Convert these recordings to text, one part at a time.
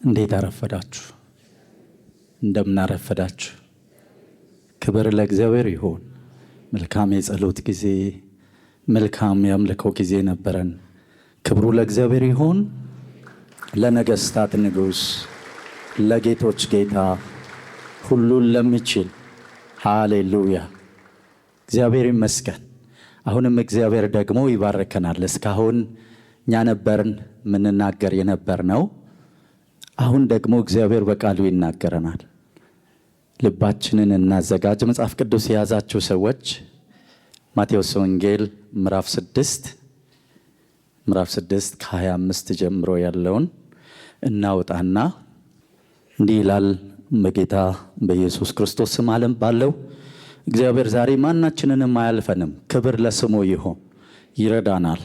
እንዴት አረፈዳችሁ? እንደምን አረፈዳችሁ? ክብር ለእግዚአብሔር ይሁን። መልካም የጸሎት ጊዜ፣ መልካም የአምልኮ ጊዜ ነበረን። ክብሩ ለእግዚአብሔር ይሁን። ለነገስታት ንጉስ፣ ለጌቶች ጌታ፣ ሁሉን ለሚችል ሃሌሉያ፣ እግዚአብሔር ይመስገን። አሁንም እግዚአብሔር ደግሞ ይባርከናል። እስካሁን እኛ ነበርን ምንናገር የነበርነው። አሁን ደግሞ እግዚአብሔር በቃሉ ይናገረናል። ልባችንን እናዘጋጅ። መጽሐፍ ቅዱስ የያዛችሁ ሰዎች ማቴዎስ ወንጌል ምዕራፍ 6 ከ25 ጀምሮ ያለውን እናውጣና እንዲህ ይላል። በጌታ በኢየሱስ ክርስቶስ ስም ዓለም ባለው እግዚአብሔር ዛሬ ማናችንንም አያልፈንም። ክብር ለስሙ ይሁን፣ ይረዳናል።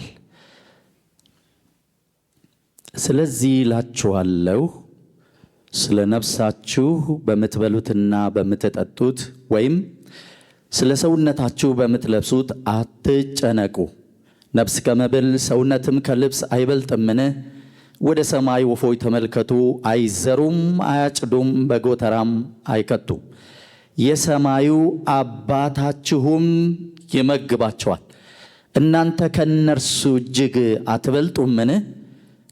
ስለዚህ እላችኋለሁ ስለ ነፍሳችሁ በምትበሉትና በምትጠጡት ወይም ስለ ሰውነታችሁ በምትለብሱት አትጨነቁ። ነፍስ ከመብል ሰውነትም ከልብስ አይበልጥምን? ወደ ሰማይ ወፎች ተመልከቱ፣ አይዘሩም፣ አያጭዱም፣ በጎተራም አይከቱም፣ የሰማዩ አባታችሁም ይመግባቸዋል። እናንተ ከእነርሱ እጅግ አትበልጡምን?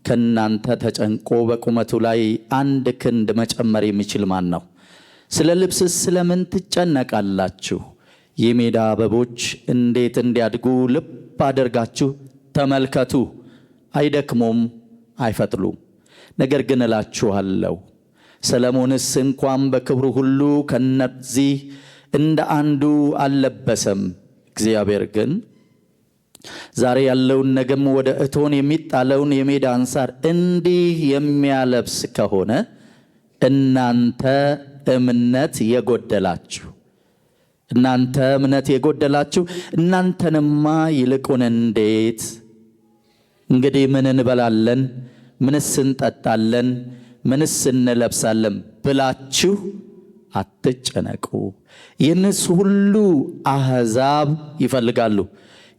ከእናንተ ተጨንቆ በቁመቱ ላይ አንድ ክንድ መጨመር የሚችል ማን ነው? ስለ ልብስስ ስለምን ትጨነቃላችሁ? የሜዳ አበቦች እንዴት እንዲያድጉ ልብ አድርጋችሁ ተመልከቱ። አይደክሙም፣ አይፈትሉም። ነገር ግን እላችኋለሁ ሰለሞንስ እንኳን በክብሩ ሁሉ ከነዚህ እንደ አንዱ አልለበሰም። እግዚአብሔር ግን ዛሬ ያለውን ነገም ወደ እቶን የሚጣለውን የሜዳን ሣር እንዲህ የሚያለብስ ከሆነ እናንተ እምነት የጎደላችሁ እናንተንማ ይልቁን እንዴት! እንግዲህ ምን እንበላለን፣ ምንስ እንጠጣለን፣ ምንስ እንለብሳለን ብላችሁ አትጨነቁ። ይህንስ ሁሉ አሕዛብ ይፈልጋሉ።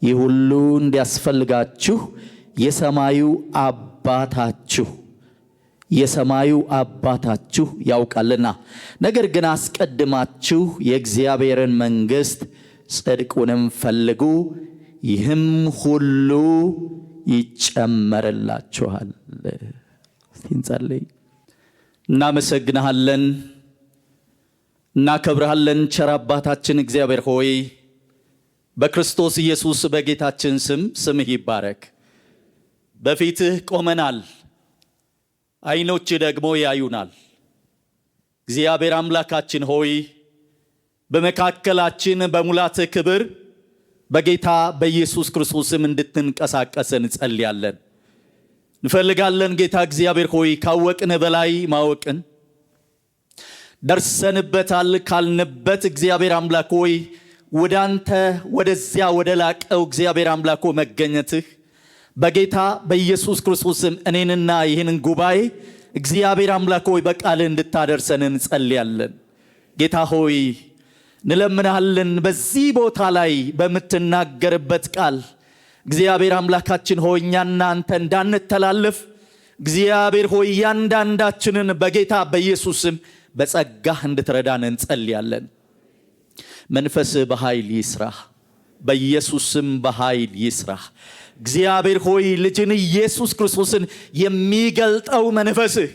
ይህ ሁሉ እንዲያስፈልጋችሁ የሰማዩ አባታችሁ ያውቃልና። ነገር ግን አስቀድማችሁ የእግዚአብሔርን መንግሥት ጽድቁንም ፈልጉ፣ ይህም ሁሉ ይጨመርላችኋል። እስቲ እንጸልይ። እናመሰግንሃለን፣ እናከብርሃለን። ቸር አባታችን እግዚአብሔር ሆይ በክርስቶስ ኢየሱስ በጌታችን ስም ስምህ ይባረክ። በፊትህ ቆመናል፣ ዓይኖች ደግሞ ያዩናል። እግዚአብሔር አምላካችን ሆይ በመካከላችን በሙላትህ ክብር በጌታ በኢየሱስ ክርስቶስ ስም እንድትንቀሳቀስ እንጸልያለን፣ እንፈልጋለን። ጌታ እግዚአብሔር ሆይ ካወቅን በላይ ማወቅን ደርሰንበታል ካልንበት እግዚአብሔር አምላክ ሆይ ወደ አንተ ወደዚያ ወደ ላቀው እግዚአብሔር አምላኮ መገኘትህ በጌታ በኢየሱስ ክርስቶስም እኔንና ይህንን ጉባኤ እግዚአብሔር አምላኮ በቃልህ እንድታደርሰን እንጸልያለን። ጌታ ሆይ እንለምናለን። በዚህ ቦታ ላይ በምትናገርበት ቃል እግዚአብሔር አምላካችን ሆይ እኛና አንተ እንዳንተላለፍ እግዚአብሔር ሆይ እያንዳንዳችንን በጌታ በኢየሱስም በጸጋህ እንድትረዳን እንጸልያለን። መንፈስ በኃይል ይስራህ፣ በኢየሱስም በኃይል ይስራህ። እግዚአብሔር ሆይ ልጅን ኢየሱስ ክርስቶስን የሚገልጠው መንፈስህ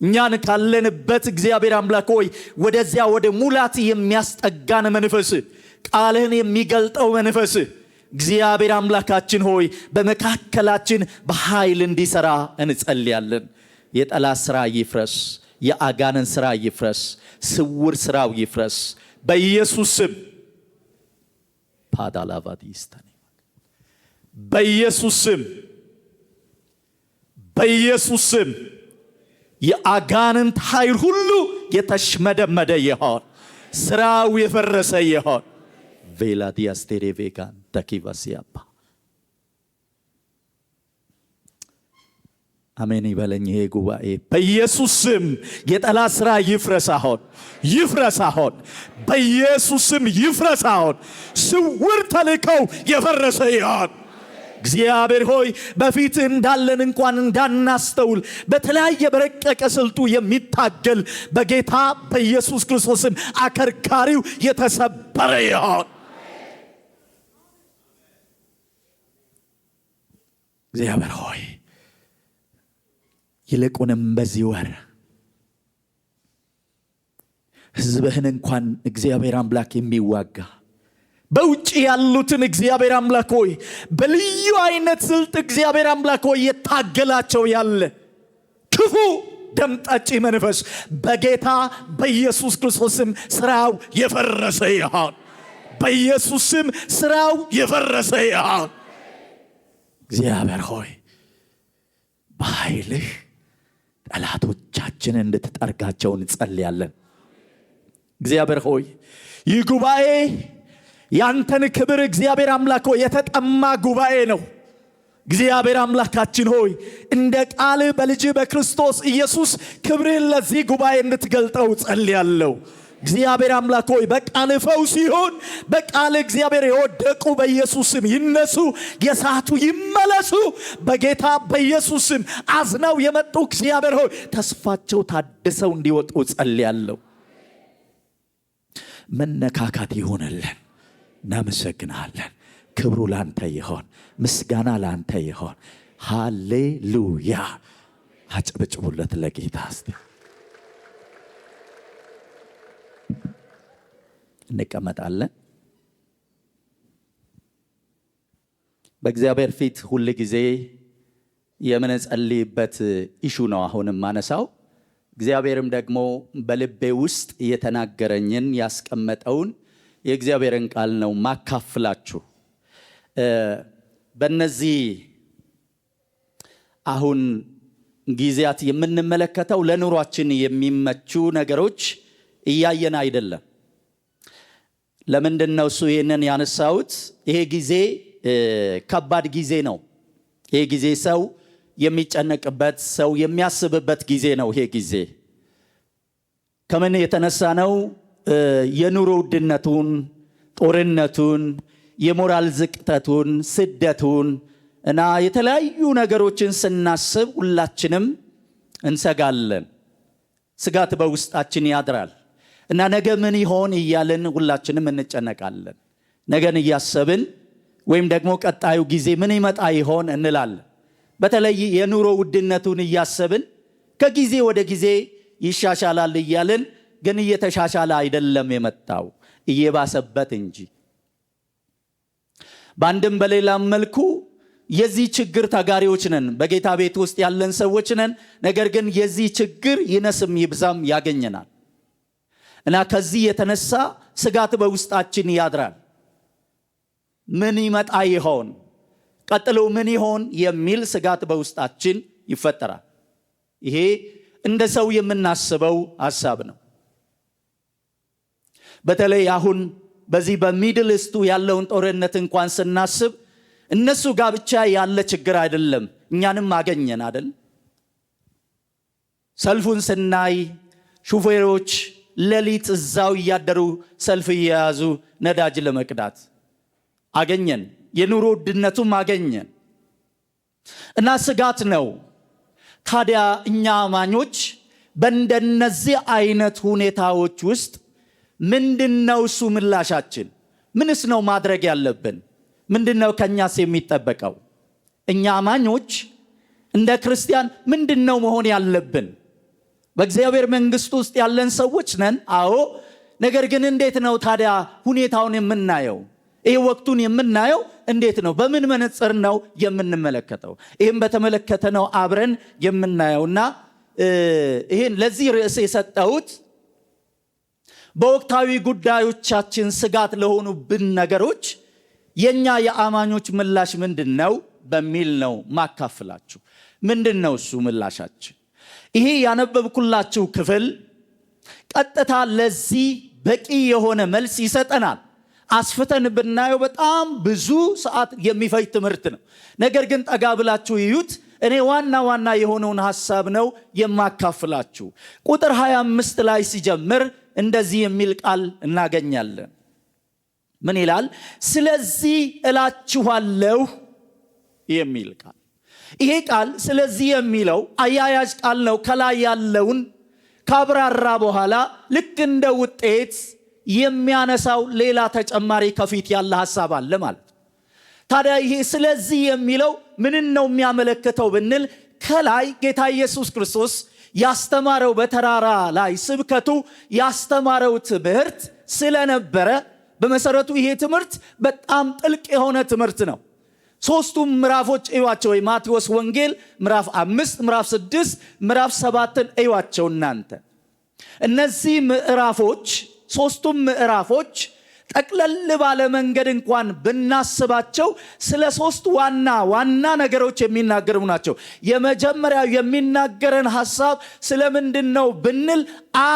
እኛን ካለንበት እግዚአብሔር አምላክ ሆይ ወደዚያ ወደ ሙላት የሚያስጠጋን መንፈስህ፣ ቃልህን የሚገልጠው መንፈስህ እግዚአብሔር አምላካችን ሆይ በመካከላችን በኃይል እንዲሰራ እንጸልያለን። የጠላት ሥራ ይፍረስ፣ የአጋንን ሥራ ይፍረስ፣ ስውር ሥራው ይፍረስ በኢየሱስ ስም። ፓዳላቫዲስታኒ በኢየሱስ ስም የአጋንንት ኃይል ሁሉ የተሽመደመደ ይሆን፣ ሥራው የፈረሰ ይሆን። ቬላዲያስቴሬቬጋን ተኪቫሲያባ አሜን ይበለኝ ይሄ ጉባኤ። በኢየሱስ ስም የጠላት ሥራ ይፍረስ አሁን በኢየሱስ ስም ይፍረስ አሁን። ስውር ተልከው የፈረሰ ይሆን እግዚአብሔር ሆይ በፊት እንዳለን እንኳን እንዳናስተውል በተለያየ በረቀቀ ስልቱ የሚታገል በጌታ በኢየሱስ ክርስቶስም አከርካሪው የተሰበረ ይሁን። እግዚአብሔር ሆይ ይልቁንም በዚህ ወር ሕዝብህን እንኳን እግዚአብሔር አምላክ የሚዋጋ በውጭ ያሉትን እግዚአብሔር አምላክ ሆይ በልዩ አይነት ስልት እግዚአብሔር አምላክ ሆይ የታገላቸው ያለ ክፉ ደም ጠጪ መንፈስ በጌታ በኢየሱስ ክርስቶስም ስራው የፈረሰ ይሁን። በኢየሱስም ስራው የፈረሰ ይሁን። እግዚአብሔር ሆይ በኃይልህ ጠላቶቻችንን እንድትጠርጋቸው እንጸልያለን። እግዚአብሔር ሆይ ይህ ጉባኤ ያንተን ክብር እግዚአብሔር አምላክ ሆይ የተጠማ ጉባኤ ነው። እግዚአብሔር አምላካችን ሆይ እንደ ቃል በልጅ በክርስቶስ ኢየሱስ ክብርን ለዚህ ጉባኤ እንድትገልጠው ጸልያለሁ። እግዚአብሔር አምላክ ሆይ በቃል ፈውስ ይሁን። በቃል እግዚአብሔር የወደቁ በኢየሱስም ይነሱ፣ የሳቱ ይመለሱ። በጌታ በኢየሱስም አዝነው የመጡ እግዚአብሔር ሆይ ተስፋቸው ታድሰው እንዲወጡ ጸልያለሁ። መነካካት ይሆንልን። እናመሰግናለን። ክብሩ ላንተ ይሆን፣ ምስጋና ላንተ ይሆን። ሃሌሉያ። አጨብጭቡለት ለጌታ። እስቲ እንቀመጣለን። በእግዚአብሔር ፊት ሁል ጊዜ የምንጸልይበት ኢሹ ነው አሁንም ማነሳው። እግዚአብሔርም ደግሞ በልቤ ውስጥ የተናገረኝን ያስቀመጠውን የእግዚአብሔርን ቃል ነው ማካፍላችሁ። በእነዚህ አሁን ጊዜያት የምንመለከተው ለኑሯችን የሚመቹ ነገሮች እያየን አይደለም። ለምንድን ነው እሱ ይህንን ያነሳሁት? ይሄ ጊዜ ከባድ ጊዜ ነው። ይሄ ጊዜ ሰው የሚጨነቅበት፣ ሰው የሚያስብበት ጊዜ ነው። ይሄ ጊዜ ከምን የተነሳ ነው? የኑሮ ውድነቱን፣ ጦርነቱን፣ የሞራል ዝቅጠቱን፣ ስደቱን እና የተለያዩ ነገሮችን ስናስብ ሁላችንም እንሰጋለን። ስጋት በውስጣችን ያድራል እና ነገ ምን ይሆን እያልን ሁላችንም እንጨነቃለን። ነገን እያሰብን ወይም ደግሞ ቀጣዩ ጊዜ ምን ይመጣ ይሆን እንላለን። በተለይ የኑሮ ውድነቱን እያሰብን ከጊዜ ወደ ጊዜ ይሻሻላል እያልን ግን እየተሻሻለ አይደለም የመጣው፣ እየባሰበት እንጂ። በአንድም በሌላም መልኩ የዚህ ችግር ተጋሪዎች ነን። በጌታ ቤት ውስጥ ያለን ሰዎች ነን። ነገር ግን የዚህ ችግር ይነስም ይብዛም ያገኘናል እና ከዚህ የተነሳ ስጋት በውስጣችን ያድራል። ምን ይመጣ ይሆን፣ ቀጥሎ ምን ይሆን የሚል ስጋት በውስጣችን ይፈጠራል። ይሄ እንደ ሰው የምናስበው ሐሳብ ነው። በተለይ አሁን በዚህ በሚድል ኢስቱ ያለውን ጦርነት እንኳን ስናስብ እነሱ ጋር ብቻ ያለ ችግር አይደለም፣ እኛንም አገኘን አይደል? ሰልፉን ስናይ ሹፌሮች ሌሊት እዛው እያደሩ ሰልፍ እየያዙ ነዳጅ ለመቅዳት አገኘን። የኑሮ ውድነቱም አገኘን እና ስጋት ነው። ታዲያ እኛ አማኞች በእንደነዚህ አይነት ሁኔታዎች ውስጥ ምንድነው እሱ ምላሻችን? ምንስ ነው ማድረግ ያለብን? ምንድነው ከኛስ የሚጠበቀው? እኛ አማኞች እንደ ክርስቲያን ምንድነው መሆን ያለብን? በእግዚአብሔር መንግስት ውስጥ ያለን ሰዎች ነን። አዎ። ነገር ግን እንዴት ነው ታዲያ ሁኔታውን የምናየው? ይሄ ወቅቱን የምናየው እንዴት ነው? በምን መነጽር ነው የምንመለከተው? ይሄን በተመለከተ ነው አብረን የምናየውና ይሄን ለዚህ ርዕስ የሰጠሁት በወቅታዊ ጉዳዮቻችን ስጋት ለሆኑብን ነገሮች የኛ የአማኞች ምላሽ ምንድነው በሚል ነው ማካፍላችሁ። ምንድነው እሱ ምላሻችን? ይሄ ያነበብኩላችሁ ክፍል ቀጥታ ለዚህ በቂ የሆነ መልስ ይሰጠናል። አስፍተን ብናየው በጣም ብዙ ሰዓት የሚፈጅ ትምህርት ነው። ነገር ግን ጠጋ ብላችሁ ይዩት። እኔ ዋና ዋና የሆነውን ሐሳብ ነው የማካፍላችሁ። ቁጥር 25 ላይ ሲጀምር እንደዚህ የሚል ቃል እናገኛለን። ምን ይላል? ስለዚህ እላችኋለሁ የሚል ቃል። ይሄ ቃል ስለዚህ የሚለው አያያዥ ቃል ነው። ከላይ ያለውን ካብራራ በኋላ ልክ እንደ ውጤት የሚያነሳው ሌላ ተጨማሪ ከፊት ያለ ሐሳብ አለ ማለት። ታዲያ ይሄ ስለዚህ የሚለው ምን ነው የሚያመለክተው ብንል ከላይ ጌታ ኢየሱስ ክርስቶስ ያስተማረው በተራራ ላይ ስብከቱ ያስተማረው ትምህርት ስለነበረ በመሰረቱ ይሄ ትምህርት በጣም ጥልቅ የሆነ ትምህርት ነው። ሶስቱም ምዕራፎች እዩዋቸው። የማቴዎስ ወንጌል ምዕራፍ 5፣ ምዕራፍ 6፣ ምዕራፍ 7 እዩዋቸው እናንተ። እነዚህ ምዕራፎች ሶስቱም ምዕራፎች ጠቅለል ባለ መንገድ እንኳን ብናስባቸው ስለ ሶስት ዋና ነገሮች የሚናገሩ ናቸው። የመጀመሪያው የሚናገረን ሐሳብ ስለምንድነው ብንል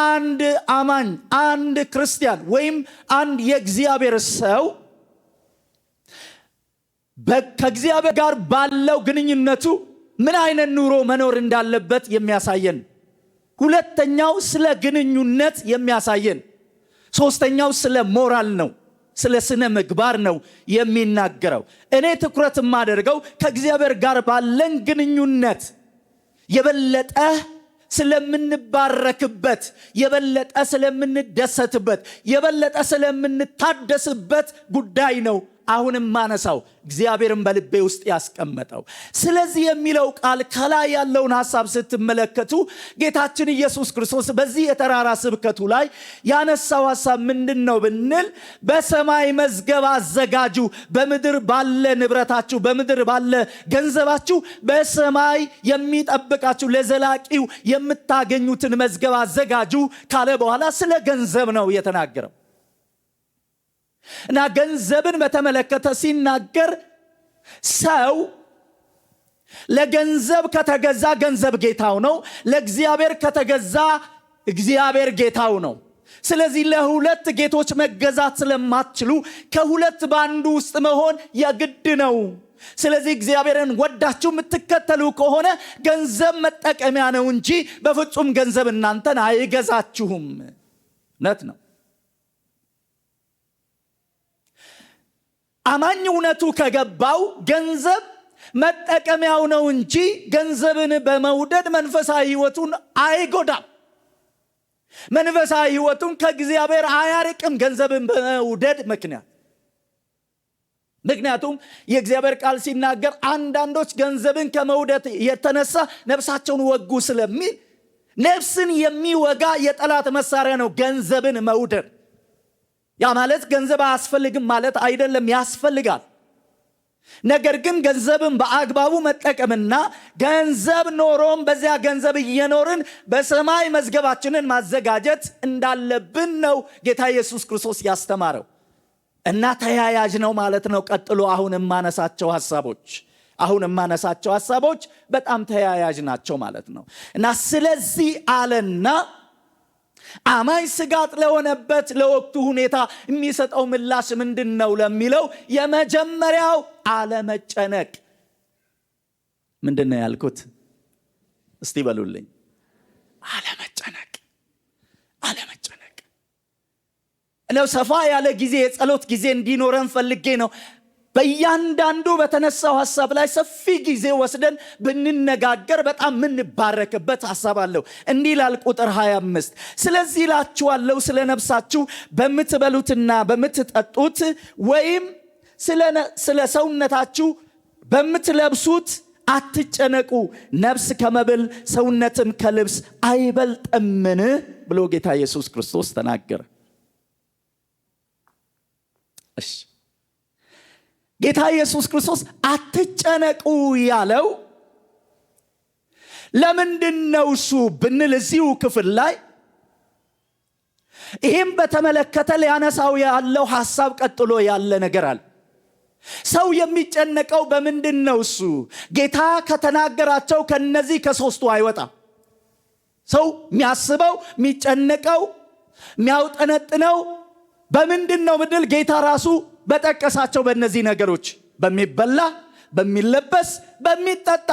አንድ አማኝ፣ አንድ ክርስቲያን ወይም አንድ የእግዚአብሔር ሰው ከእግዚአብሔር ጋር ባለው ግንኙነቱ ምን አይነት ኑሮ መኖር እንዳለበት የሚያሳየን። ሁለተኛው ስለ ግንኙነት የሚያሳየን። ሶስተኛው ስለ ሞራል ነው፣ ስለ ስነ ምግባር ነው የሚናገረው። እኔ ትኩረት የማደርገው ከእግዚአብሔር ጋር ባለን ግንኙነት የበለጠ ስለምንባረክበት፣ የበለጠ ስለምንደሰትበት፣ የበለጠ ስለምንታደስበት ጉዳይ ነው አሁንም ማነሳው፣ እግዚአብሔርን በልቤ ውስጥ ያስቀመጠው። ስለዚህ የሚለው ቃል ከላይ ያለውን ሐሳብ ስትመለከቱ ጌታችን ኢየሱስ ክርስቶስ በዚህ የተራራ ስብከቱ ላይ ያነሳው ሐሳብ ምንድነው ብንል በሰማይ መዝገብ አዘጋጁ፣ በምድር ባለ ንብረታችሁ፣ በምድር ባለ ገንዘባችሁ በሰማይ የሚጠብቃችሁ ለዘላቂው የምታገኙትን መዝገብ አዘጋጁ ካለ በኋላ ስለ ገንዘብ ነው የተናገረው። እና ገንዘብን በተመለከተ ሲናገር ሰው ለገንዘብ ከተገዛ ገንዘብ ጌታው ነው፣ ለእግዚአብሔር ከተገዛ እግዚአብሔር ጌታው ነው። ስለዚህ ለሁለት ጌቶች መገዛት ስለማትችሉ ከሁለት ባንዱ ውስጥ መሆን የግድ ነው። ስለዚህ እግዚአብሔርን ወዳችሁ የምትከተሉ ከሆነ ገንዘብ መጠቀሚያ ነው እንጂ በፍጹም ገንዘብ እናንተን አይገዛችሁም። እውነት ነው። አማኝ እውነቱ ከገባው ገንዘብ መጠቀሚያው ነው እንጂ ገንዘብን በመውደድ መንፈሳዊ ሕይወቱን አይጎዳም። መንፈሳዊ ሕይወቱን ከእግዚአብሔር አያርቅም ገንዘብን በመውደድ ምክንያቱም የእግዚአብሔር ቃል ሲናገር አንዳንዶች ገንዘብን ከመውደድ የተነሳ ነፍሳቸውን ወጉ ስለሚል ነፍስን የሚወጋ የጠላት መሳሪያ ነው ገንዘብን መውደድ። ያ ማለት ገንዘብ አያስፈልግም ማለት አይደለም፣ ያስፈልጋል። ነገር ግን ገንዘብን በአግባቡ መጠቀምና ገንዘብ ኖሮም በዚያ ገንዘብ እየኖርን በሰማይ መዝገባችንን ማዘጋጀት እንዳለብን ነው ጌታ ኢየሱስ ክርስቶስ ያስተማረው። እና ተያያዥ ነው ማለት ነው። ቀጥሎ አሁን የማነሳቸው ሐሳቦች በጣም ተያያዥ ናቸው ማለት ነው። እና ስለዚህ አለና አማኝ ስጋት ለሆነበት ለወቅቱ ሁኔታ የሚሰጠው ምላሽ ምንድነው ለሚለው የመጀመሪያው አለመጨነቅ። ምንድነው ያልኩት? እስቲ በሉልኝ። አለመጨነቅ። እነው ሰፋ ያለ ጊዜ የጸሎት ጊዜ እንዲኖረን ፈልጌ ነው በእያንዳንዱ በተነሳው ሐሳብ ላይ ሰፊ ጊዜ ወስደን ብንነጋገር በጣም ምንባረክበት ሐሳብ አለው። እንዲህ ይላል ቁጥር 25 ስለዚህ እላችኋለሁ ስለ ነፍሳችሁ በምትበሉትና በምትጠጡት ወይም ስለ ሰውነታችሁ በምትለብሱት አትጨነቁ። ነፍስ ከመብል ሰውነትም ከልብስ አይበልጥምን ብሎ ጌታ ኢየሱስ ክርስቶስ ተናገረ። እሺ ጌታ ኢየሱስ ክርስቶስ አትጨነቁ ያለው ለምንድነው እሱ ብንል እዚሁ ክፍል ላይ ይህም በተመለከተ ሊያነሳው ያለው ሐሳብ ቀጥሎ ያለ ነገር አለ። ሰው የሚጨነቀው በምንድነው? እሱ ጌታ ከተናገራቸው ከነዚህ ከሶስቱ አይወጣም። ሰው የሚያስበው የሚጨነቀው የሚያውጠነጥነው በምንድነው ብንል ጌታ ራሱ በጠቀሳቸው በእነዚህ ነገሮች በሚበላ፣ በሚለበስ፣ በሚጠጣ።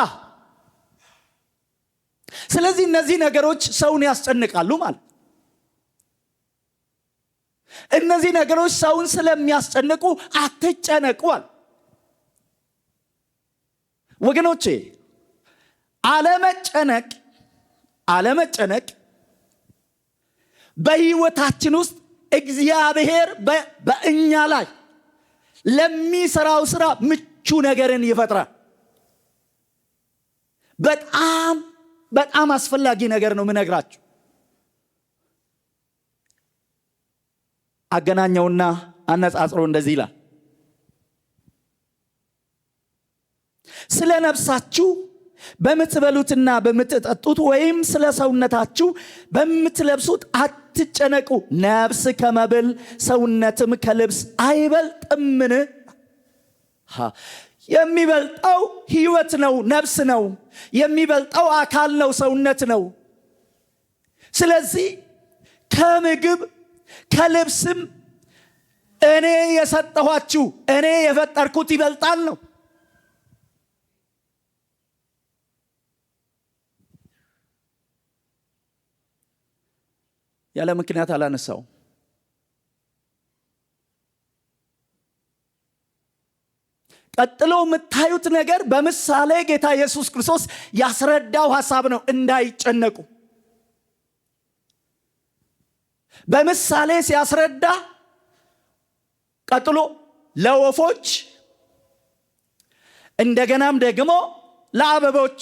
ስለዚህ እነዚህ ነገሮች ሰውን ያስጨንቃሉ ማለት። እነዚህ ነገሮች ሰውን ስለሚያስጨንቁ አትጨነቁ። ወገኖቼ አለመጨነቅ በህይወታችን ውስጥ እግዚአብሔር በእኛ ላይ ለሚሰራው ስራ ምቹ ነገርን ይፈጥራል። በጣም አስፈላጊ ነገር ነው ምነግራችሁ። አገናኘውና አነጻጽሮ እንደዚህ ይላል። ስለ ነፍሳችሁ በምትበሉትና በምትጠጡት ወይም ስለ ሰውነታችሁ በምትለብሱት አትጨነቁ። ነፍስ ከመብል ሰውነትም ከልብስ አይበልጥምን? የሚበልጠው ህይወት ነው፣ ነፍስ ነው። የሚበልጠው አካል ነው፣ ሰውነት ነው። ስለዚህ ከምግብ ከልብስም እኔ የሰጠኋችሁ እኔ የፈጠርኩት ይበልጣል ነው። ያለ ምክንያት አላነሳው። ቀጥሎ የምታዩት ነገር በምሳሌ ጌታ ኢየሱስ ክርስቶስ ያስረዳው ሐሳብ ነው። እንዳይጨነቁ በምሳሌ ሲያስረዳ ቀጥሎ ለወፎች እንደገናም ደግሞ ለአበቦች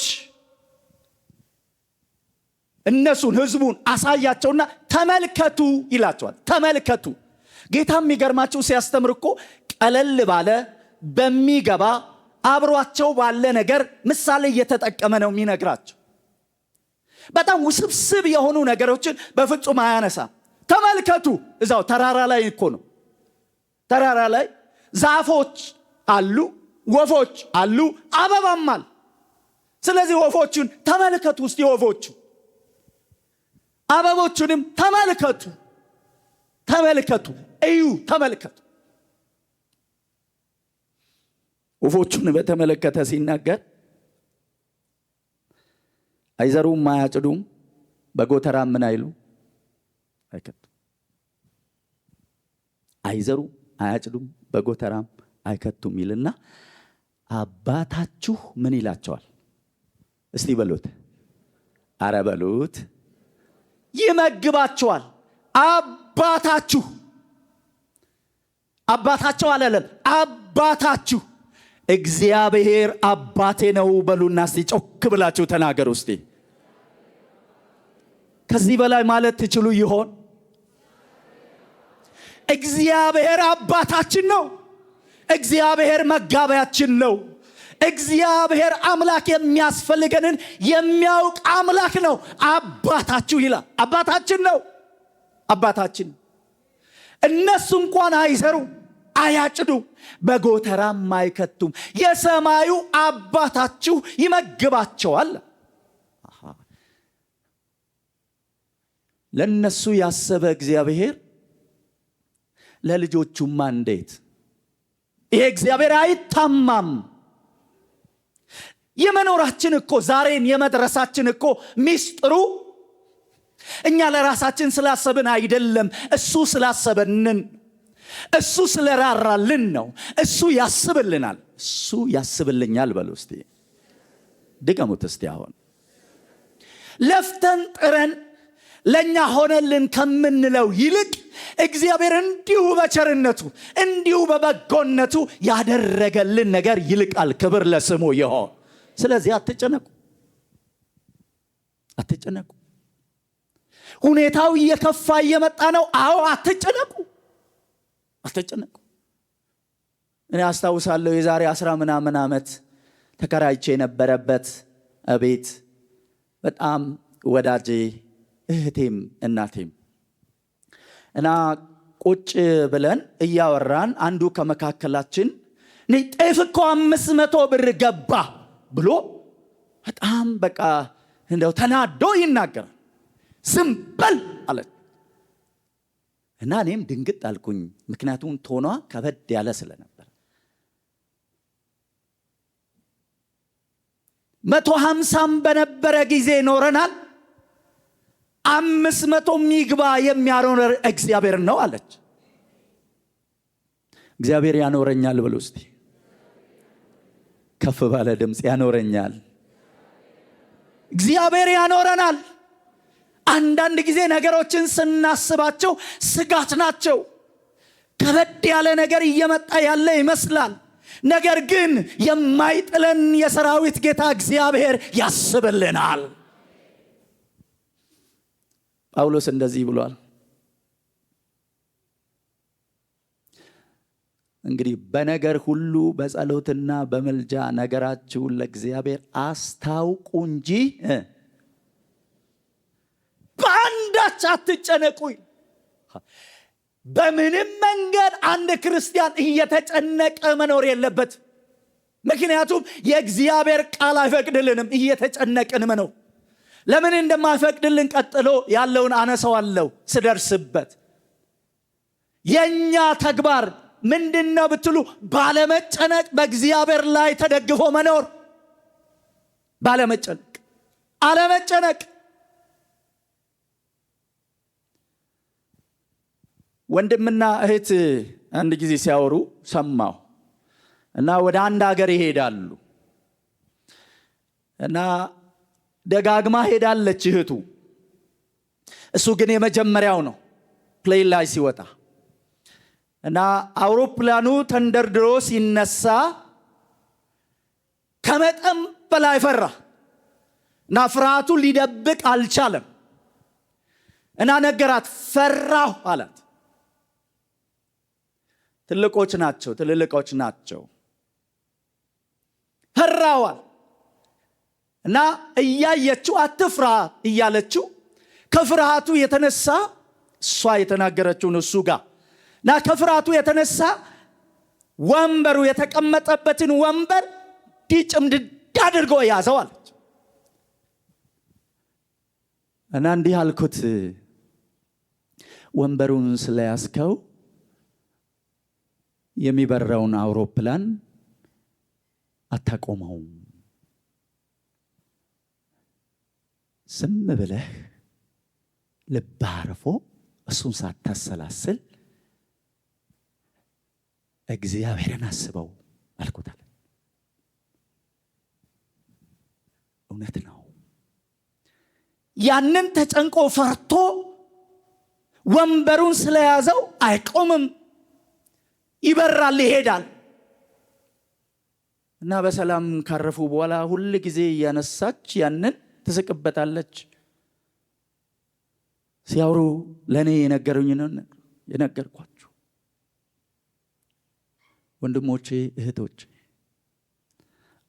እነሱን ህዝቡን አሳያቸውና ተመልከቱ ይላቸዋል። ተመልከቱ። ጌታ የሚገርማችሁ ሲያስተምር እኮ ቀለል ባለ በሚገባ አብሯቸው ባለ ነገር ምሳሌ እየተጠቀመ ነው የሚነግራቸው። በጣም ውስብስብ የሆኑ ነገሮችን በፍጹም አያነሳም። ተመልከቱ። እዛው ተራራ ላይ እኮ ነው። ተራራ ላይ ዛፎች አሉ፣ ወፎች አሉ፣ አበባም አለ። ስለዚህ ወፎቹን ተመልከቱ እስቲ፣ ወፎቹ አበቦቹንም ተመልከቱ፣ እዩ፣ ተመልከቱ። ወፎቹን በተመለከተ ሲናገር አይዘሩም አያጭዱም በጎተራም ምን አይሉ አይከቱም። አይዘሩም አያጭዱም በጎተራም አይከቱም ይልና አባታችሁ ምን ይላቸዋል? እስቲ በሉት፣ አረ በሉት፣ ይመግባቸዋል። አባታቸው አላለም፣ አባታችሁ እግዚአብሔር አባቴ ነው በሉና እስቲ ጮክ ብላችሁ ተናገሩ እስቲ። ከዚህ በላይ ማለት ትችሉ ይሆን? እግዚአብሔር አባታችን ነው። እግዚአብሔር መጋቢያችን ነው። እግዚአብሔር አምላክ የሚያስፈልገንን የሚያውቅ አምላክ ነው። አባታችሁ ይላል። አባታችን ነው። አባታችን እነሱ እንኳን አይዘሩ አያጭዱ በጎተራም አይከቱም፣ የሰማዩ አባታችሁ ይመግባቸዋል። ለነሱ ያሰበ እግዚአብሔር ለልጆቹማ እንዴት! ይሄ እግዚአብሔር አይታማም። የመኖራችን እኮ ዛሬን የመድረሳችን እኮ ሚስጥሩ እኛ ለራሳችን ስላሰብን አይደለም፣ እሱ ስላሰበንን፣ እሱ ስለራራልን ነው። እሱ ያስብልናል። እሱ ያስብልኛል በሉ እስቲ፣ ድገሙት እስቲ። አሁን ለፍተን ጥረን ለኛ ሆነልን ከምንለው ይልቅ እግዚአብሔር እንዲሁ በቸርነቱ እንዲሁ በበጎነቱ ያደረገልን ነገር ይልቃል። ክብር ለስሙ ይሁን። ስለዚህ አትጨነቁ። ሁኔታው እየከፋ እየመጣ ነው። አዎ አትጨነቁ። እኔ አስታውሳለሁ የዛሬ 10 ምናምን ዓመት ተከራይቼ የነበረበት ቤት በጣም ወዳጄ እህቴም እናቴም እና ቁጭ ብለን እያወራን አንዱ ከመካከላችን ጤፍ እኮ 500 ብር ገባ ብሎ በጣም በቃ እንደው ተናዶ ይናገራል። ዝም በል አለ እና እኔም ድንግጥ አልኩኝ። ምክንያቱም ቶኗ ከበድ ያለ ስለነበር 150 በነበረ ጊዜ ኖረናል። 500 ሚግባ የሚያኖር እግዚአብሔር ነው አለች። እግዚአብሔር ያኖረኛል ብሎ እስቲ ከፍ ባለ ድምፅ ያኖረኛል። እግዚአብሔር ያኖረናል። አንዳንድ ጊዜ ነገሮችን ስናስባቸው ስጋት ናቸው። ከበድ ያለ ነገር እየመጣ ያለ ይመስላል። ነገር ግን የማይጥለን የሰራዊት ጌታ እግዚአብሔር ያስብልናል። ጳውሎስ እንደዚህ ብሏል። እንግዲህ በነገር ሁሉ በጸሎትና በምልጃ ነገራችሁን ለእግዚአብሔር አስታውቁ እንጂ በአንዳች አትጨነቁ። በምንም መንገድ አንድ ክርስቲያን እየተጨነቀ መኖር የለበት። ምክንያቱም የእግዚአብሔር ቃል አይፈቅድልንም እየተጨነቅን መኖር። ለምን እንደማይፈቅድልን ቀጥሎ ያለውን አነሳዋለሁ ስደርስበት። የኛ ተግባር ምንድነው ብትሉ ባለመጨነቅ በእግዚአብሔር ላይ ተደግፎ መኖር። ባለመጨነቅ አለመጨነቅ። ወንድምና እህት አንድ ጊዜ ሲያወሩ ሰማሁ እና ወደ አንድ ሀገር ይሄዳሉ እና ደጋግማ ሄዳለች እህቱ። እሱ ግን የመጀመሪያው ነው ፕሌን ላይ ሲወጣ እና አውሮፕላኑ ተንደርድሮ ሲነሳ ከመጠን በላይ ፈራ እና ፍርሃቱ ሊደብቅ አልቻለም እና ነገራት። ፈራሁ አላት። ትልልቆች ናቸው። ፈራዋል እና እያየችው አትፍራ እያለችው ከፍርሃቱ የተነሳ እሷ የተናገረችውን እሱ ጋር እና ከፍርሃቱ የተነሳ ወንበሩ የተቀመጠበትን ወንበር ዲጭምድድ አድርጎ ያዘው አለች እና እንዲህ አልኩት፣ ወንበሩን ስለያዝከው የሚበረውን አውሮፕላን አታቆመውም። ዝም ብለህ ልብ አርፎ እሱን ሳታሰላስል እግዚአብሔርን አስበው አልኩታል። እውነት ነው። ያንን ተጨንቆ ፈርቶ ወንበሩን ስለያዘው አይቆምም፣ ይበራል፣ ይሄዳል እና በሰላም ካረፉ በኋላ ሁሉ ጊዜ እያነሳች ያንን ትስቅበታለች። ሲያወሩ ለኔ የነገሩኝን የነገርኳችሁ። ወንድሞቼ እህቶቼ፣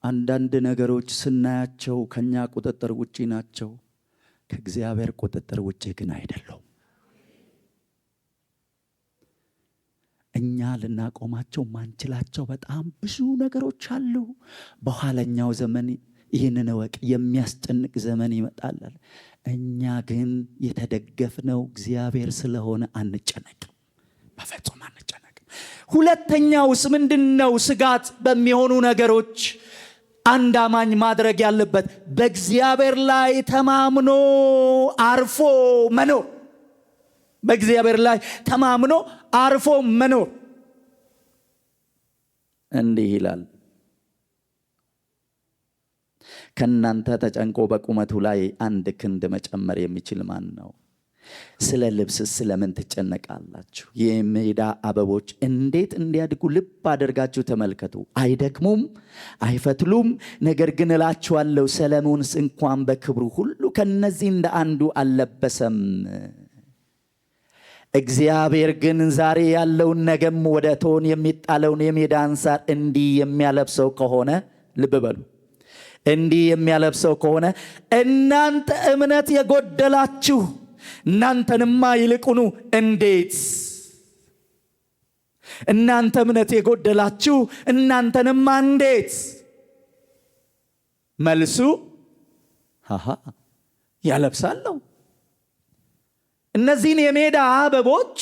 አንዳንድ ነገሮች ስናያቸው ከኛ ቁጥጥር ውጪ ናቸው፣ ከእግዚአብሔር ቁጥጥር ውጪ ግን አይደሉም። እኛ ልናቆማቸው ማንችላቸው በጣም ብዙ ነገሮች አሉ። በኋለኛው ዘመን ይህንን ወቅ የሚያስጨንቅ ዘመን ይመጣል። እኛ ግን የተደገፍነው እግዚአብሔር ስለሆነ አንጨነቅም፣ በፍጹም አንጨነቅም። ሁለተኛውስ ምንድነው? ስጋት በሚሆኑ ነገሮች አንድ አማኝ ማድረግ ያለበት በእግዚአብሔር ላይ ተማምኖ አርፎ መኖር። በእግዚአብሔር ላይ ተማምኖ አርፎ መኖር። እንዲህ ይላል፣ ከእናንተ ተጨንቆ በቁመቱ ላይ አንድ ክንድ መጨመር የሚችል ማን ነው? ስለ ልብስ ስለምን ትጨነቃላችሁ? የሜዳ አበቦች እንዴት እንዲያድጉ ልብ አድርጋችሁ ተመልከቱ። አይደክሙም፣ አይፈትሉም። ነገር ግን እላችኋለሁ ሰሎሞንስ እንኳን በክብሩ ሁሉ ከነዚህ እንደ አንዱ አልለበሰም። እግዚአብሔር ግን ዛሬ ያለውን ነገም ወደ እቶን የሚጣለውን የሜዳን ሳር እንዲህ የሚያለብሰው ከሆነ፣ ልብ በሉ፣ እንዲህ የሚያለብሰው ከሆነ እናንተ እምነት የጎደላችሁ እናንተንማ ይልቁኑ እንዴት! እናንተ እምነት የጎደላችሁ እናንተንማ እንዴት! መልሱ ያለብሳለሁ። እነዚህን የሜዳ አበቦች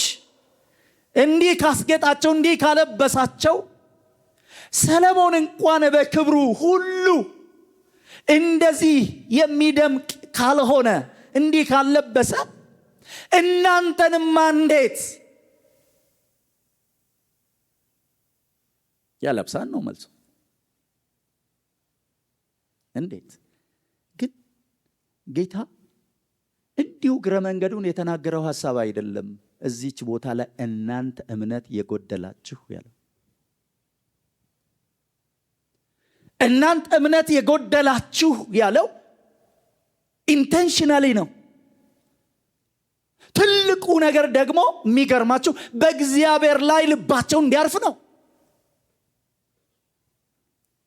እንዲህ ካስጌጣቸው፣ እንዲህ ካለበሳቸው ሰሎሞን እንኳን በክብሩ ሁሉ እንደዚህ የሚደምቅ ካልሆነ፣ እንዲህ ካለበሰ እናንተንማ እንዴት ያለብሳል ነው መልሱ። እንዴት ግን ጌታ እንዲሁ ግረ መንገዱን የተናገረው ሐሳብ አይደለም። እዚች ቦታ ላይ እናንተ እምነት የጎደላችሁ ያለው እናንተ እምነት የጎደላችሁ ያለው ኢንቴንሽናሊ ነው። ትልቁ ነገር ደግሞ የሚገርማችሁ በእግዚአብሔር ላይ ልባቸው እንዲያርፍ ነው።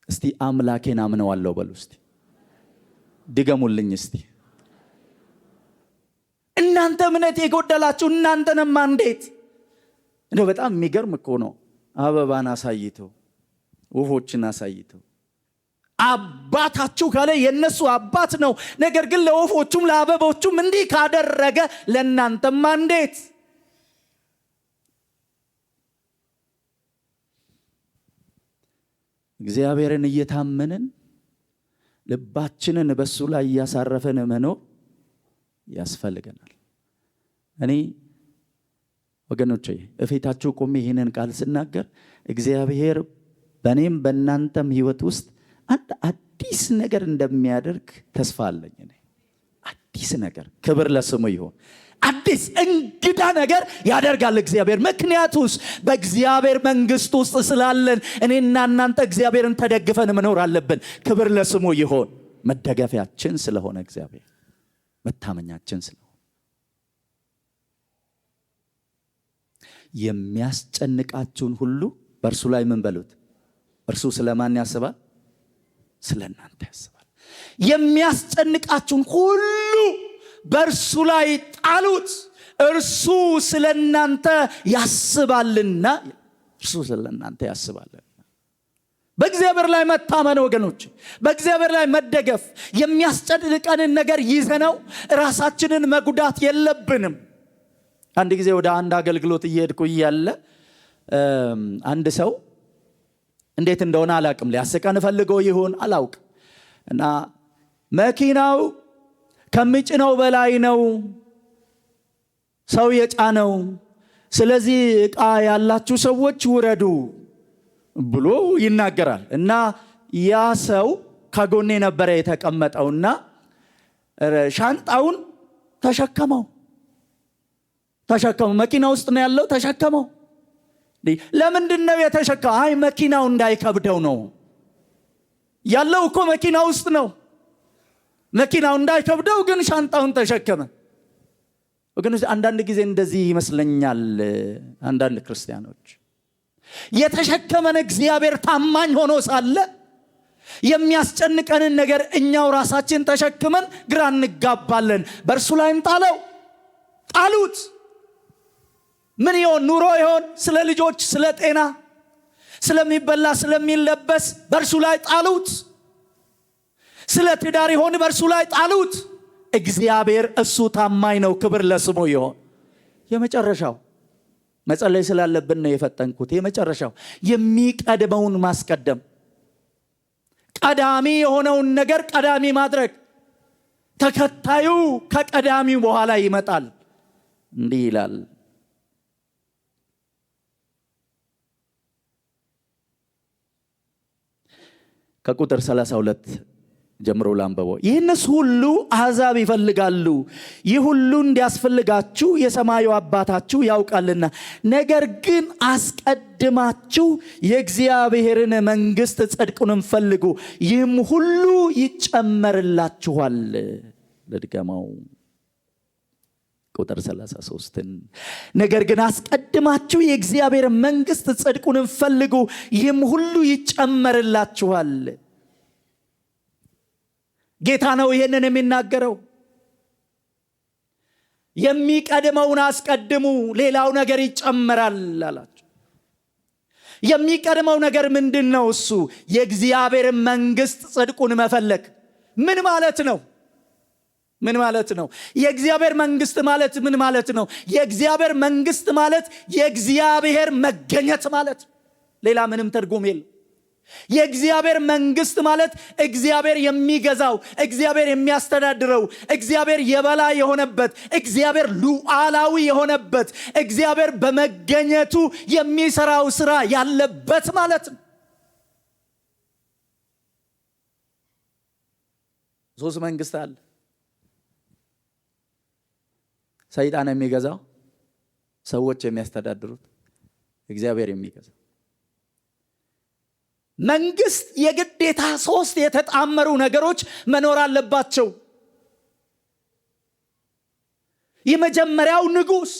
እስቲ አምላኬን አምነዋለሁ በሉ። እስቲ ድገሙልኝ። እስቲ እናንተ እምነት የጎደላችሁ እናንተንማ እንዴት! እንደው በጣም የሚገርም እኮ ነው። አበባን አሳይተው ወፎችን አሳይተው አባታችሁ ካለ የነሱ አባት ነው። ነገር ግን ለወፎቹም ለአበቦቹም እንዲህ ካደረገ ለእናንተማ እንዴት! እግዚአብሔርን እየታመንን ልባችንን በሱ ላይ እያሳረፈን መኖር ያስፈልገናል። እኔ ወገኖቼ እፊታችሁ ቆሜ ይህንን ቃል ስናገር እግዚአብሔር በእኔም በእናንተም ህይወት ውስጥ አንድ አዲስ ነገር እንደሚያደርግ ተስፋ አለኝ። እኔ አዲስ ነገር፣ ክብር ለስሙ ይሁን። አዲስ እንግዳ ነገር ያደርጋል እግዚአብሔር። ምክንያቱስ በእግዚአብሔር መንግስት ውስጥ ስላለን እኔና እናንተ እግዚአብሔርን ተደግፈን መኖር አለብን። ክብር ለስሙ ይሁን። መደገፊያችን ስለሆነ እግዚአብሔር መታመኛችን ስለሆነ የሚያስጨንቃችሁን ሁሉ በእርሱ ላይ ምን በሉት? እርሱ ስለማን ያስባል? ስለ እናንተ ያስባል። የሚያስጨንቃችሁን ሁሉ በእርሱ ላይ ጣሉት፣ እርሱ ስለ እናንተ ያስባልና። እርሱ ስለ እናንተ ያስባልና። በእግዚአብሔር ላይ መታመን ወገኖች፣ በእግዚአብሔር ላይ መደገፍ። የሚያስጨንቀንን ነገር ይዘነው ራሳችንን መጉዳት የለብንም። አንድ ጊዜ ወደ አንድ አገልግሎት እየሄድኩ እያለ አንድ ሰው እንዴት እንደሆነ አላውቅም፣ ሊያስቀን ፈልገው ይሆን አላውቅም፣ እና መኪናው ከሚጭነው በላይ ነው ሰው የጫነው፣ ስለዚህ ዕቃ ያላችሁ ሰዎች ውረዱ ብሎ ይናገራል። እና ያ ሰው ከጎኔ ነበረ የተቀመጠውና ሻንጣውን ተሸከመው። መኪና ውስጥ ነው ያለው፣ ተሸከመው። ለምንድን ነው የተሸከመው? አይ መኪናው እንዳይከብደው ነው ያለው። እኮ መኪና ውስጥ ነው፣ መኪናው እንዳይከብደው ግን ሻንጣውን ተሸከመ። ግን አንዳንድ ጊዜ እንደዚህ ይመስለኛል አንዳንድ ክርስቲያኖች የተሸከመን እግዚአብሔር ታማኝ ሆኖ ሳለ የሚያስጨንቀንን ነገር እኛው ራሳችን ተሸክመን ግራ እንጋባለን። በእርሱ ላይም ጣሉት። ምን ይሆን? ኑሮ ይሆን? ስለ ልጆች፣ ስለ ጤና፣ ስለሚበላ ስለሚለበስ በእርሱ ላይ ጣሉት። ስለ ትዳር ይሆን? በእርሱ ላይ ጣሉት። እግዚአብሔር እሱ ታማኝ ነው። ክብር ለስሙ ይሆን። የመጨረሻው መጸለይ ስላለብን ነው የፈጠንኩት። የመጨረሻው የሚቀድመውን ማስቀደም፣ ቀዳሚ የሆነውን ነገር ቀዳሚ ማድረግ። ተከታዩ ከቀዳሚው በኋላ ይመጣል። እንዲህ ይላል ከቁጥር 32 ጀምሮ ላንበበው። ይህንስ ሁሉ አሕዛብ ይፈልጋሉ፣ ይህ ሁሉ እንዲያስፈልጋችሁ የሰማዩ አባታችሁ ያውቃልና። ነገር ግን አስቀድማችሁ የእግዚአብሔርን መንግሥት ጽድቁንም ፈልጉ፣ ይህም ሁሉ ይጨመርላችኋል። ልድገመው ቁጥር 33 ነገር ግን አስቀድማችሁ የእግዚአብሔር መንግሥት ጽድቁንም ፈልጉ፣ ይህም ሁሉ ይጨመርላችኋል። ጌታ ነው ይሄንን የሚናገረው። የሚቀድመውን አስቀድሙ፣ ሌላው ነገር ይጨመራል አላቸው። የሚቀድመው ነገር ምንድን ነው? እሱ የእግዚአብሔር መንግሥት ጽድቁን መፈለግ። ምን ማለት ነው? ምን ማለት ነው? የእግዚአብሔር መንግሥት ማለት ምን ማለት ነው? የእግዚአብሔር መንግሥት ማለት የእግዚአብሔር መገኘት ማለት፣ ሌላ ምንም ትርጉም የለም። የእግዚአብሔር መንግሥት ማለት እግዚአብሔር የሚገዛው፣ እግዚአብሔር የሚያስተዳድረው፣ እግዚአብሔር የበላይ የሆነበት፣ እግዚአብሔር ሉዓላዊ የሆነበት፣ እግዚአብሔር በመገኘቱ የሚሰራው ስራ ያለበት ማለት ነው። ሶስት መንግስት አለ። ሰይጣን የሚገዛው፣ ሰዎች የሚያስተዳድሩት፣ እግዚአብሔር የሚገዛው መንግስት። የግዴታ ሶስት የተጣመሩ ነገሮች መኖር አለባቸው። የመጀመሪያው ንጉስ፣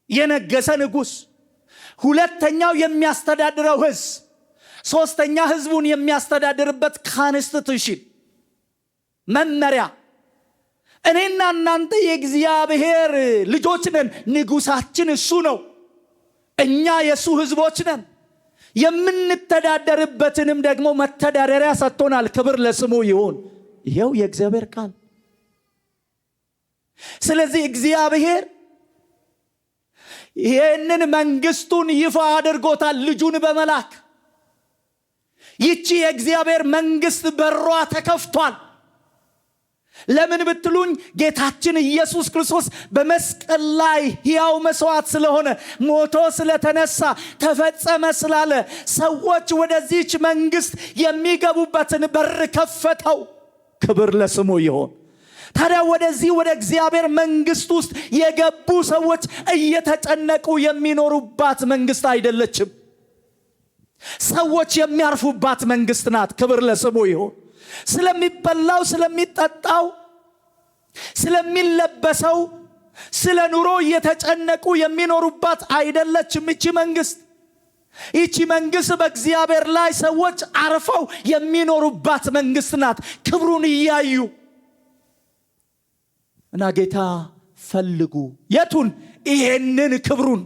የነገሰ ንጉስ። ሁለተኛው የሚያስተዳድረው ህዝብ። ሶስተኛ ህዝቡን የሚያስተዳድርበት ኮንስቲቱሽን፣ መመሪያ። እኔና እናንተ የእግዚአብሔር ልጆች ነን። ንጉሳችን እሱ ነው። እኛ የሱ ህዝቦች ነን። የምንተዳደርበትንም ደግሞ መተዳደሪያ ሰጥቶናል። ክብር ለስሙ ይሁን። ይሄው የእግዚአብሔር ቃል። ስለዚህ እግዚአብሔር ይሄንን መንግስቱን ይፋ አድርጎታል ልጁን በመላክ። ይቺ የእግዚአብሔር መንግስት በሯ ተከፍቷል። ለምን ብትሉኝ ጌታችን ኢየሱስ ክርስቶስ በመስቀል ላይ ሕያው መስዋዕት ስለሆነ፣ ሞቶ ስለተነሳ፣ ተፈጸመ ስላለ ሰዎች ወደዚች መንግስት የሚገቡበትን በር ከፈተው። ክብር ለስሙ ይሁን። ታዲያ ወደዚህ ወደ እግዚአብሔር መንግስት ውስጥ የገቡ ሰዎች እየተጨነቁ የሚኖሩባት መንግስት አይደለችም። ሰዎች የሚያርፉባት መንግስት ናት። ክብር ለስሙ ይሁን። ስለሚበላው፣ ስለሚጠጣው፣ ስለሚለበሰው፣ ስለ ኑሮ እየተጨነቁ የሚኖሩባት አይደለችም ይቺ መንግስት። ይቺ መንግስት በእግዚአብሔር ላይ ሰዎች አርፈው የሚኖሩባት መንግስት ናት። ክብሩን እያዩ እና ጌታ ፈልጉ። የቱን? ይሄንን ክብሩን፣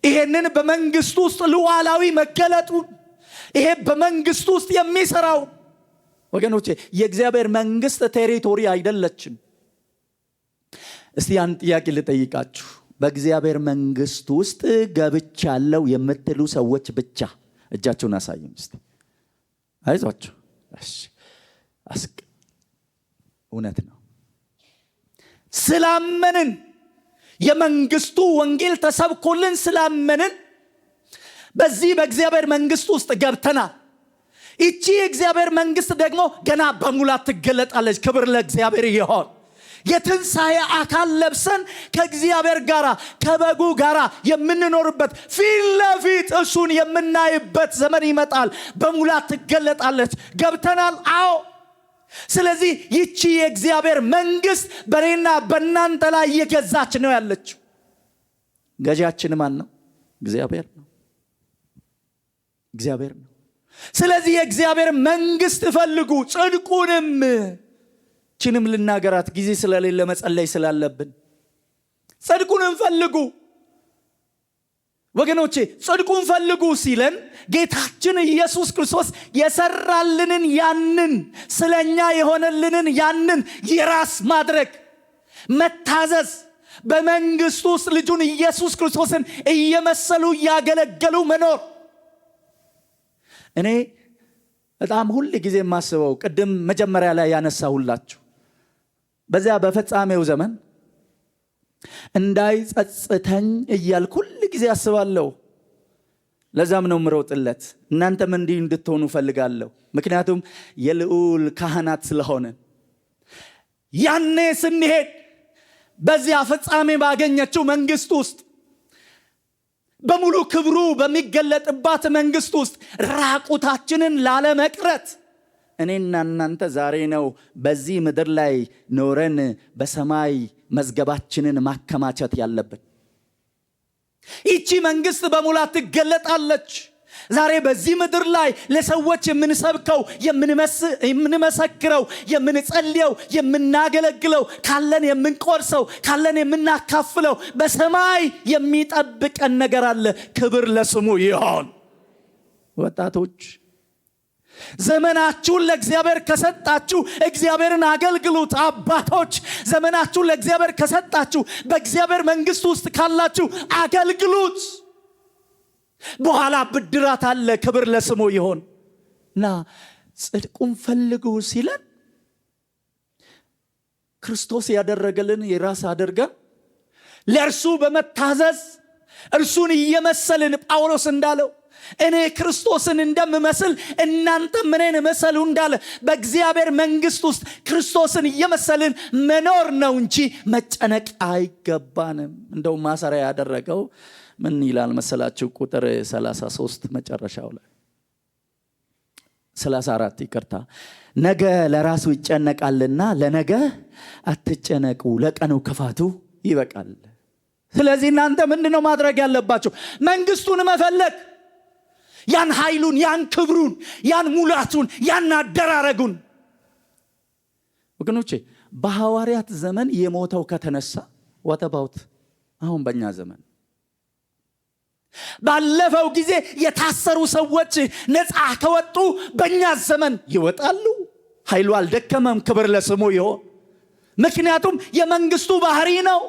ይሄንን በመንግስቱ ውስጥ ሉዓላዊ መገለጡን፣ ይሄ በመንግስቱ ውስጥ የሚሰራው። ወገኖቼ የእግዚአብሔር መንግስት ቴሪቶሪ አይደለችም። እስቲ አንድ ጥያቄ ልጠይቃችሁ። በእግዚአብሔር መንግስት ውስጥ ገብቻለሁ የምትሉ ሰዎች ብቻ እጃችሁን አሳዩኝ እስቲ። አይዟችሁ። እውነት ነው። ስላመንን፣ የመንግስቱ ወንጌል ተሰብኮልን ስላመንን በዚህ በእግዚአብሔር መንግስት ውስጥ ገብተናል። ይቺ የእግዚአብሔር መንግስት ደግሞ ገና በሙላት ትገለጣለች። ክብር ለእግዚአብሔር ይሁን። የትንሣኤ አካል ለብሰን ከእግዚአብሔር ጋራ ከበጉ ጋራ የምንኖርበት ፊት ለፊት እሱን የምናይበት ዘመን ይመጣል። በሙላት ትገለጣለች። ገብተናል። አዎ። ስለዚህ ይቺ የእግዚአብሔር መንግስት በእኔና በእናንተ ላይ እየገዛች ነው ያለችው። ገዢያችን ማን ነው? እግዚአብሔር ነው። እግዚአብሔር ነው። ስለዚህ የእግዚአብሔር መንግስት ፈልጉ፣ ጽድቁንም። ችንም ልናገራት ጊዜ ስለሌለ መጸለይ ስላለብን ጽድቁንም ፈልጉ። ወገኖቼ ጽድቁን ፈልጉ ሲለን ጌታችን ኢየሱስ ክርስቶስ የሰራልንን ያንን ስለኛ የሆነልንን ያንን የራስ ማድረግ፣ መታዘዝ፣ በመንግስቱ ውስጥ ልጁን ኢየሱስ ክርስቶስን እየመሰሉ እያገለገሉ መኖር። እኔ በጣም ሁል ጊዜ የማስበው ቅድም መጀመሪያ ላይ ያነሳሁላችሁ በዚያ በፍጻሜው ዘመን እንዳይጸጽተኝ እያልኩ ሁል ጊዜ አስባለሁ። ለዛም ነው ምሮጥለት። እናንተም እንዲህ እንድትሆኑ ፈልጋለሁ። ምክንያቱም የልዑል ካህናት ስለሆነ ያኔ ስንሄድ በዚያ ፍጻሜ ባገኘችው መንግስት ውስጥ በሙሉ ክብሩ በሚገለጥባት መንግስት ውስጥ ራቁታችንን ላለመቅረት እኔና እናንተ ዛሬ ነው በዚህ ምድር ላይ ኖረን በሰማይ መዝገባችንን ማከማቸት ያለብን። ይቺ መንግስት በሙላት ትገለጣለች። ዛሬ በዚህ ምድር ላይ ለሰዎች የምንሰብከው፣ የምንመሰክረው፣ የምንጸልየው፣ የምናገለግለው፣ ካለን የምንቆርሰው፣ ካለን የምናካፍለው በሰማይ የሚጠብቀን ነገር አለ። ክብር ለስሙ ይሁን። ወጣቶች ዘመናችሁን ለእግዚአብሔር ከሰጣችሁ እግዚአብሔርን አገልግሉት። አባቶች ዘመናችሁን ለእግዚአብሔር ከሰጣችሁ በእግዚአብሔር መንግስት ውስጥ ካላችሁ አገልግሉት። በኋላ ብድራት አለ። ክብር ለስሙ ይሁን። እና ጽድቁን ፈልጉ ሲለን ክርስቶስ ያደረገልን የራስ አድርገን ለእርሱ በመታዘዝ እርሱን እየመሰልን ጳውሎስ እንዳለው እኔ ክርስቶስን እንደምመስል እናንተም እኔን መሰሉ እንዳለ በእግዚአብሔር መንግስት ውስጥ ክርስቶስን እየመሰልን መኖር ነው እንጂ መጨነቅ አይገባንም። እንደው ማሰሪያ ያደረገው ምን ይላል መሰላችሁ? ቁጥር 33 መጨረሻው ላይ 34 ይቅርታ፣ ነገ ለራሱ ይጨነቃልና ለነገ አትጨነቁ፣ ለቀኑ ክፋቱ ይበቃል። ስለዚህ እናንተ ምንድነው ማድረግ ያለባችሁ? መንግስቱን መፈለግ፣ ያን ኃይሉን፣ ያን ክብሩን፣ ያን ሙላቱን፣ ያን አደራረጉን። ወገኖቼ በሐዋርያት ዘመን የሞተው ከተነሳ what about አሁን በእኛ ዘመን? ባለፈው ጊዜ የታሰሩ ሰዎች ነፃ ከወጡ በእኛ ዘመን ይወጣሉ። ኃይሉ አልደከመም፣ ክብር ለስሙ ይሁን። ምክንያቱም የመንግስቱ ባህሪ ነው።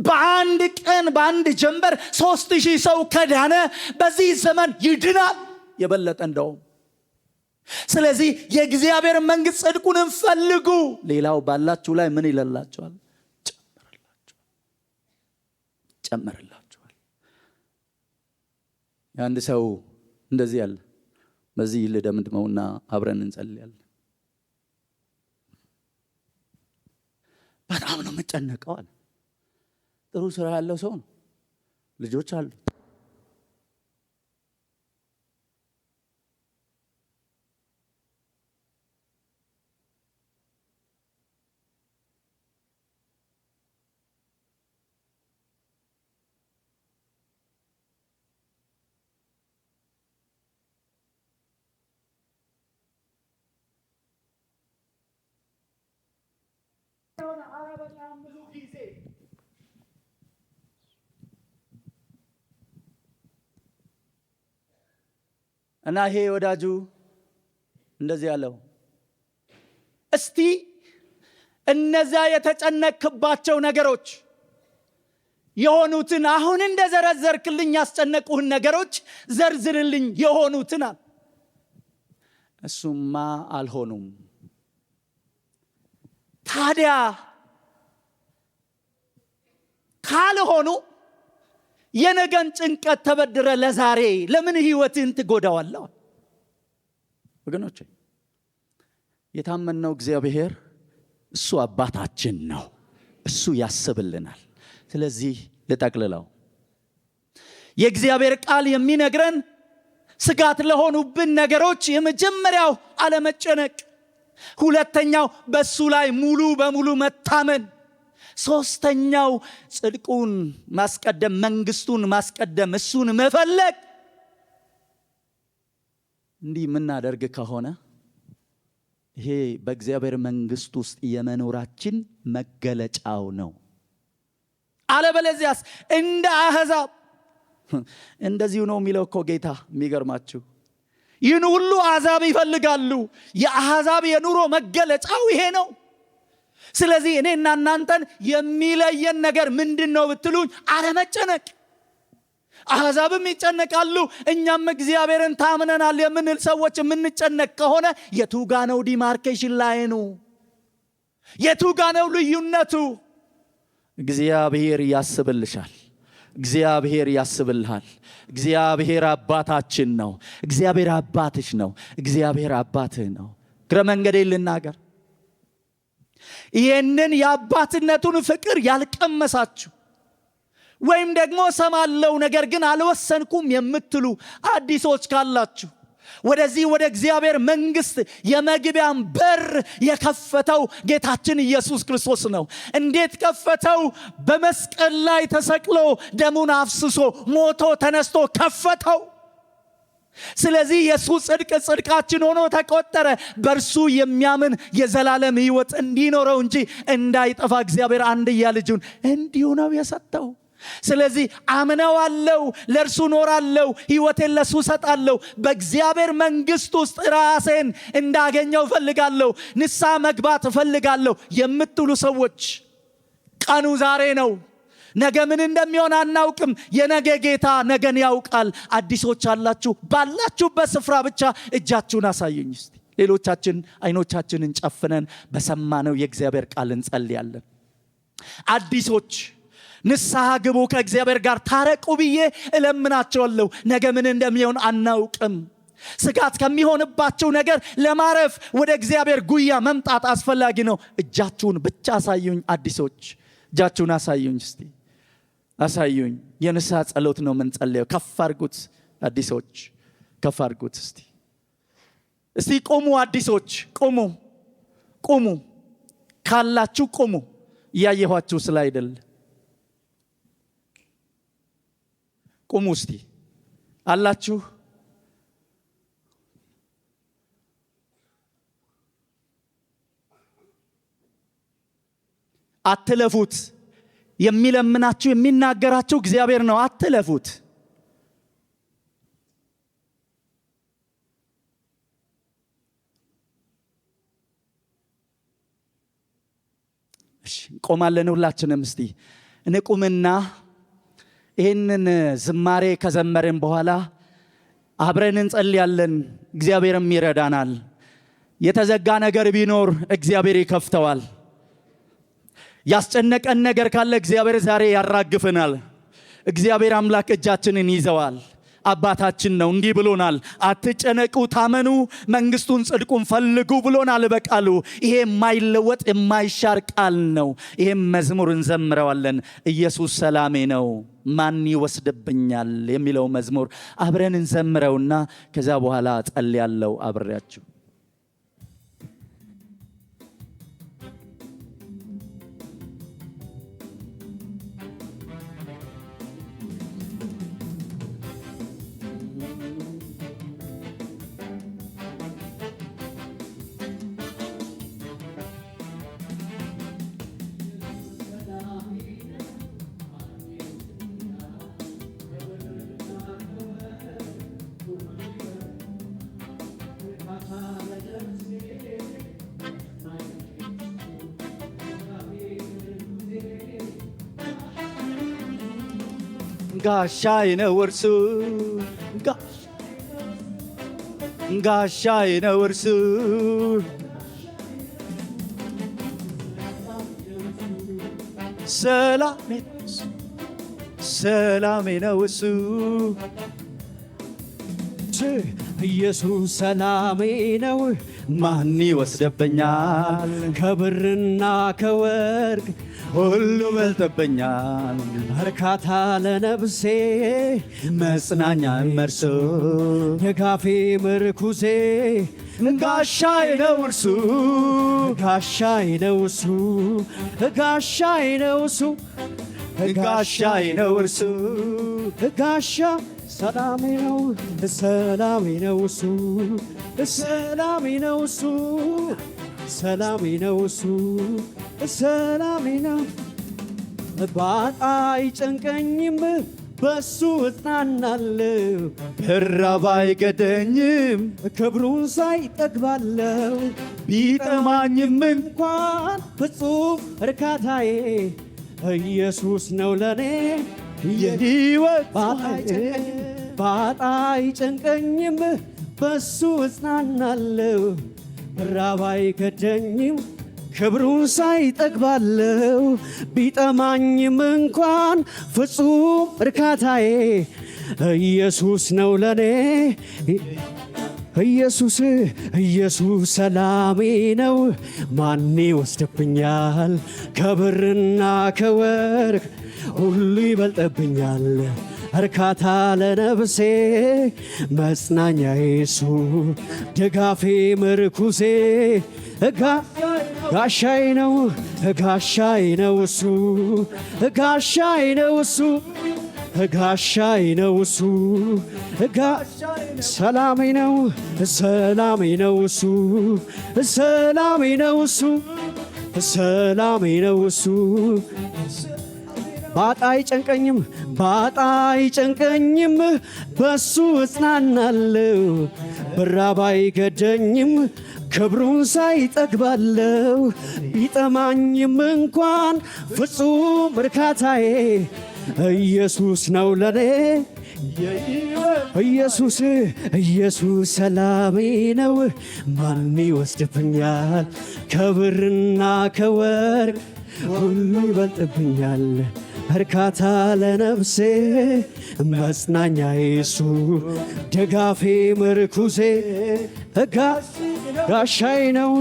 በአንድ ቀን በአንድ ጀንበር 3000 ሰው ከዳነ በዚህ ዘመን ይድናል የበለጠ እንደውም። ስለዚህ የእግዚአብሔር መንግስት ጽድቁን ፈልጉ፣ ሌላው ባላችሁ ላይ ምን ይላላችኋል? ጨመረላችኋል። አንድ ሰው እንደዚህ ያለ በዚህ ልደምድመውና አብረን እንጸልያለን። በጣም ነው መጨነቀው አለ። ጥሩ ስራ ያለው ሰው ነው፣ ልጆች አሉ። እና ይሄ ወዳጁ እንደዚህ ያለው እስቲ እነዛ የተጨነቅባቸው ነገሮች የሆኑትን አሁን እንደዘረዘርክልኝ ያስጨነቁህን ነገሮች ዘርዝርልኝ የሆኑትን አለ። እሱማ አልሆኑም። ታዲያ ካልሆኑ የነገን ጭንቀት ተበድረ ለዛሬ ለምን ህይወትን ትጎዳዋለህ? ወገኖቼ የታመነው እግዚአብሔር እሱ አባታችን ነው፣ እሱ ያስብልናል። ስለዚህ ልጠቅልለው፣ የእግዚአብሔር ቃል የሚነግረን ስጋት ለሆኑብን ነገሮች የመጀመሪያው አለመጨነቅ፣ ሁለተኛው በሱ ላይ ሙሉ በሙሉ መታመን፣ ሶስተኛው ጽድቁን ማስቀደም፣ መንግስቱን ማስቀደም፣ እሱን መፈለግ። እንዲህ የምናደርግ ከሆነ ይሄ በእግዚአብሔር መንግስት ውስጥ የመኖራችን መገለጫው ነው። አለበለዚያስ እንደ አሕዛብ እንደዚሁ ነው የሚለው እኮ ጌታ። የሚገርማችሁ ይህን ሁሉ አሕዛብ ይፈልጋሉ። የአሕዛብ የኑሮ መገለጫው ይሄ ነው። ስለዚህ እኔና እናንተን የሚለየን ነገር ምንድነው ብትሉኝ፣ አለመጨነቅ። አሕዛብም ይጨነቃሉ፣ እኛም እግዚአብሔርን ታምነናል የምንል ሰዎች የምንጨነቅ ከሆነ የቱጋ ነው ዲማርኬሽን ላይኑ? የቱጋ ነው ልዩነቱ? እግዚአብሔር ያስብልሻል፣ እግዚአብሔር ያስብልሃል። እግዚአብሔር አባታችን ነው፣ እግዚአብሔር አባትሽ ነው፣ እግዚአብሔር አባትህ ነው። ግረ መንገዴ ልናገር፣ ይህንን የአባትነቱን ፍቅር ያልቀመሳችሁ ወይም ደግሞ ሰማለው ነገር ግን አልወሰንኩም የምትሉ አዲሶች ካላችሁ ወደዚህ ወደ እግዚአብሔር መንግስት የመግቢያን በር የከፈተው ጌታችን ኢየሱስ ክርስቶስ ነው። እንዴት ከፈተው? በመስቀል ላይ ተሰቅሎ ደሙን አፍስሶ ሞቶ ተነስቶ ከፈተው። ስለዚህ የሱ ጽድቅ ጽድቃችን ሆኖ ተቆጠረ። በእርሱ የሚያምን የዘላለም ሕይወት እንዲኖረው እንጂ እንዳይጠፋ እግዚአብሔር አንድያ ልጁን እንዲሁ ነው የሰጠው። ስለዚህ አምነዋለሁ፣ ለእርሱ ኖራለሁ፣ ሕይወቴን ለሱ ሰጣለሁ፣ በእግዚአብሔር መንግስት ውስጥ ራሴን እንዳገኘው ፈልጋለሁ፣ ንስሐ መግባት ፈልጋለሁ የምትሉ ሰዎች ቀኑ ዛሬ ነው። ነገ ምን እንደሚሆን አናውቅም። የነገ ጌታ ነገን ያውቃል። አዲሶች አላችሁ፣ ባላችሁበት ስፍራ ብቻ እጃችሁን አሳዩኝ እስቲ። ሌሎቻችን አይኖቻችንን ጨፍነን በሰማነው የእግዚአብሔር ቃል እንጸልያለን። አዲሶች ንስሐ ግቡ ከእግዚአብሔር ጋር ታረቁ ብዬ እለምናቸዋለሁ። ነገ ምን እንደሚሆን አናውቅም። ስጋት ከሚሆንባቸው ነገር ለማረፍ ወደ እግዚአብሔር ጉያ መምጣት አስፈላጊ ነው። እጃችሁን ብቻ አሳዩኝ አዲሶች፣ እጃችሁን አሳዩኝ እስቲ አሳዩኝ። የንስሐ ጸሎት ነው ምን ጸልየው። ከፍ አድርጉት አዲሶች፣ ከፍ አድርጉት እስቲ። እስቲ ቆሙ አዲሶች፣ ቆሙ ቆሙ፣ ካላችሁ ቆሙ። እያየኋችሁ ስላይደል ቆሙ እስቲ። አላችሁ? አትለፉት። የሚለምናችሁ የሚናገራችሁ እግዚአብሔር ነው። አትለፉት። ቆማለን ሁላችንም እስቲ እንቁምና ይህንን ዝማሬ ከዘመርን በኋላ አብረን እንጸልያለን። እግዚአብሔርም ይረዳናል። የተዘጋ ነገር ቢኖር እግዚአብሔር ይከፍተዋል። ያስጨነቀን ነገር ካለ እግዚአብሔር ዛሬ ያራግፈናል። እግዚአብሔር አምላክ እጃችንን ይዘዋል። አባታችን ነው፣ እንዲህ ብሎናል፣ አትጨነቁ ታመኑ፣ መንግስቱን ጽድቁን ፈልጉ ብሎናል በቃሉ። ይሄ የማይለወጥ የማይሻር ቃል ነው። ይሄም መዝሙር እንዘምረዋለን። ኢየሱስ ሰላሜ ነው ማን ይወስድብኛል የሚለው መዝሙር አብረን እንዘምረውና ከዛ በኋላ ጸልያለሁ አብሬያችሁ። ጋሻዬ ነው እርሱ፣ ጋሻዬ ነው እርሱ፣ ሰላሜ ነው እሱ። ኢየሱስ ሰላሜ ነው ማን ይወስድብኛል? ከብርና ከወርቅ ሁሉ በልጦብኛል። እርካታ ለነፍሴ መጽናኛ እርሱ፣ ደጋፌ ምርኩዜ ጋሻዬ ነው እርሱ፣ ጋሻዬ ነው እሱ፣ ጋሻዬ ነው እሱ፣ ጋሻዬ ነው እርሱ፣ ጋሻ ሰላሜ ነው፣ ሰላሜ ነው እሱ፣ ሰላሜ ነው እሱ፣ ሰላሜ ነው እሱ፣ ሰላሜ ነው። ባጣ አይጨንቀኝም በሱ እጽናናለሁ፣ ብራብ አይገደኝም ክብሩን ሳይ እጠግባለሁ። ቢጠማኝም እንኳን ፍጹም እርካታዬ ኢየሱስ ነው ለኔ የሕይወት ባጣ አይጨንቀኝም በሱ እጽናናለሁ፣ ብራብ አይገደኝም ክብሩን ሳይ እጠግባለሁ። ቢጠማኝም እንኳን ፍጹም እርካታዬ ኢየሱስ ነው ለኔ ኢየሱስ ሰላሜ ነው ማን ይወስድብኛል? ከብርና ከወርቅ ሁሉ ይበልጥብኛል። እርካታ ለነፍሴ መጽናኛዬ እሱ፣ ደጋፌ ምርኩዜ ጋሻዬ ነው፣ ጋሻዬ ነው እሱ፣ ጋሻዬ ነው እሱ፣ ጋሻዬ ነው እሱ፣ ሰላሜ ነው፣ ሰላሜ ነው እሱ፣ ሰላሜ ነው እሱ፣ ሰላሜ ነው እሱ። ባጣ አይጨንቀኝም ባጣ አይጨንቀኝም በሱ እጽናናለሁ፣ ብራብ አይገደኝም ክብሩን ሳይ እጠግባለሁ። ቢጠማኝም እንኳን ፍጹም እርካታዬ ኢየሱስ ነው ለኔ ኢየሱስ ሰላሜ ነው ማን ይወስድብኛል? ከብርና ከወርቅ ሁሉ ይበልጥብኛል። እርካታ ለነፍሴ መጽናኛዬ እሱ ደጋፌ ምርኩዜ ጋሻዬ ነው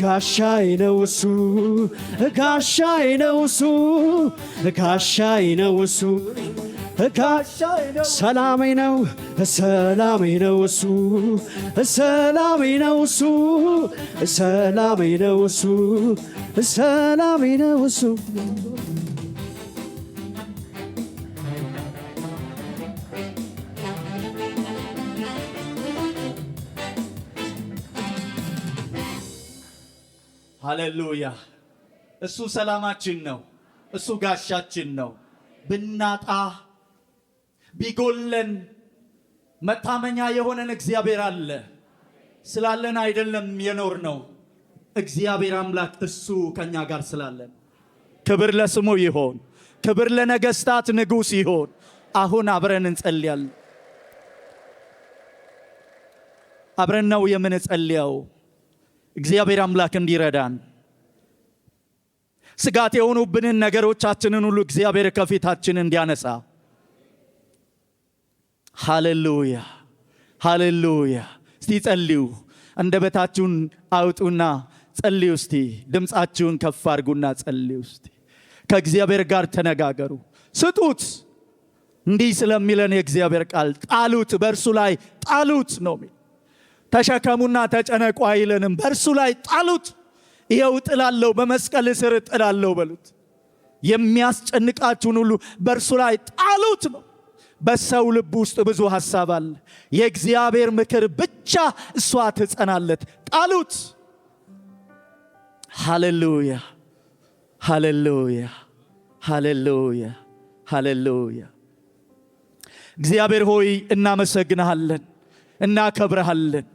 ጋሻዬ ነው እሱ ጋሻዬ ነው እሱ ጋሻዬ ነው እሱ ሰላሜ ነው ሰላሜ ነው እሱ ሰላሜ ነው እሱ ሰላሜ ነው እሱ ሰላሜ ነው እሱ ሃሌሉያ እሱ ሰላማችን ነው እሱ ጋሻችን ነው ብናጣ ቢጎለን መታመኛ የሆነን እግዚአብሔር አለ ስላለን አይደለም የኖር ነው እግዚአብሔር አምላክ እሱ ከኛ ጋር ስላለን ክብር ለስሙ ይሁን ክብር ለነገስታት ንጉስ ይሁን አሁን አብረን እንጸልያለን አብረን ነው የምንጸልየው እግዚአብሔር አምላክ እንዲረዳን ስጋት የሆኑብንን ነገሮቻችንን ሁሉ እግዚአብሔር ከፊታችን እንዲያነሳ ሃሌሉያ ሃሌሉያ እስቲ ጸልዩ አንደበታችሁን አውጡና ጸልዩ እስቲ ድምጻችሁን ከፍ አድርጉና ጸልዩ እስቲ ከእግዚአብሔር ጋር ተነጋገሩ ስጡት እንዲህ ስለሚለን የእግዚአብሔር ቃል ጣሉት በእርሱ ላይ ጣሉት ነው ተሸከሙና ተጨነቁ አይለንም በእርሱ ላይ ጣሉት ይሄው ጥላለው በመስቀል ስር ጥላለው በሉት የሚያስጨንቃችሁን ሁሉ በእርሱ ላይ ጣሉት ነው በሰው ልብ ውስጥ ብዙ ሐሳብ አለ የእግዚአብሔር ምክር ብቻ እሷ ትጸናለት ጣሉት ሃሌሉያ ሃሌሉያ ሃሌሉያ ሃሌሉያ እግዚአብሔር ሆይ እናመሰግንሃለን እናከብርሃለን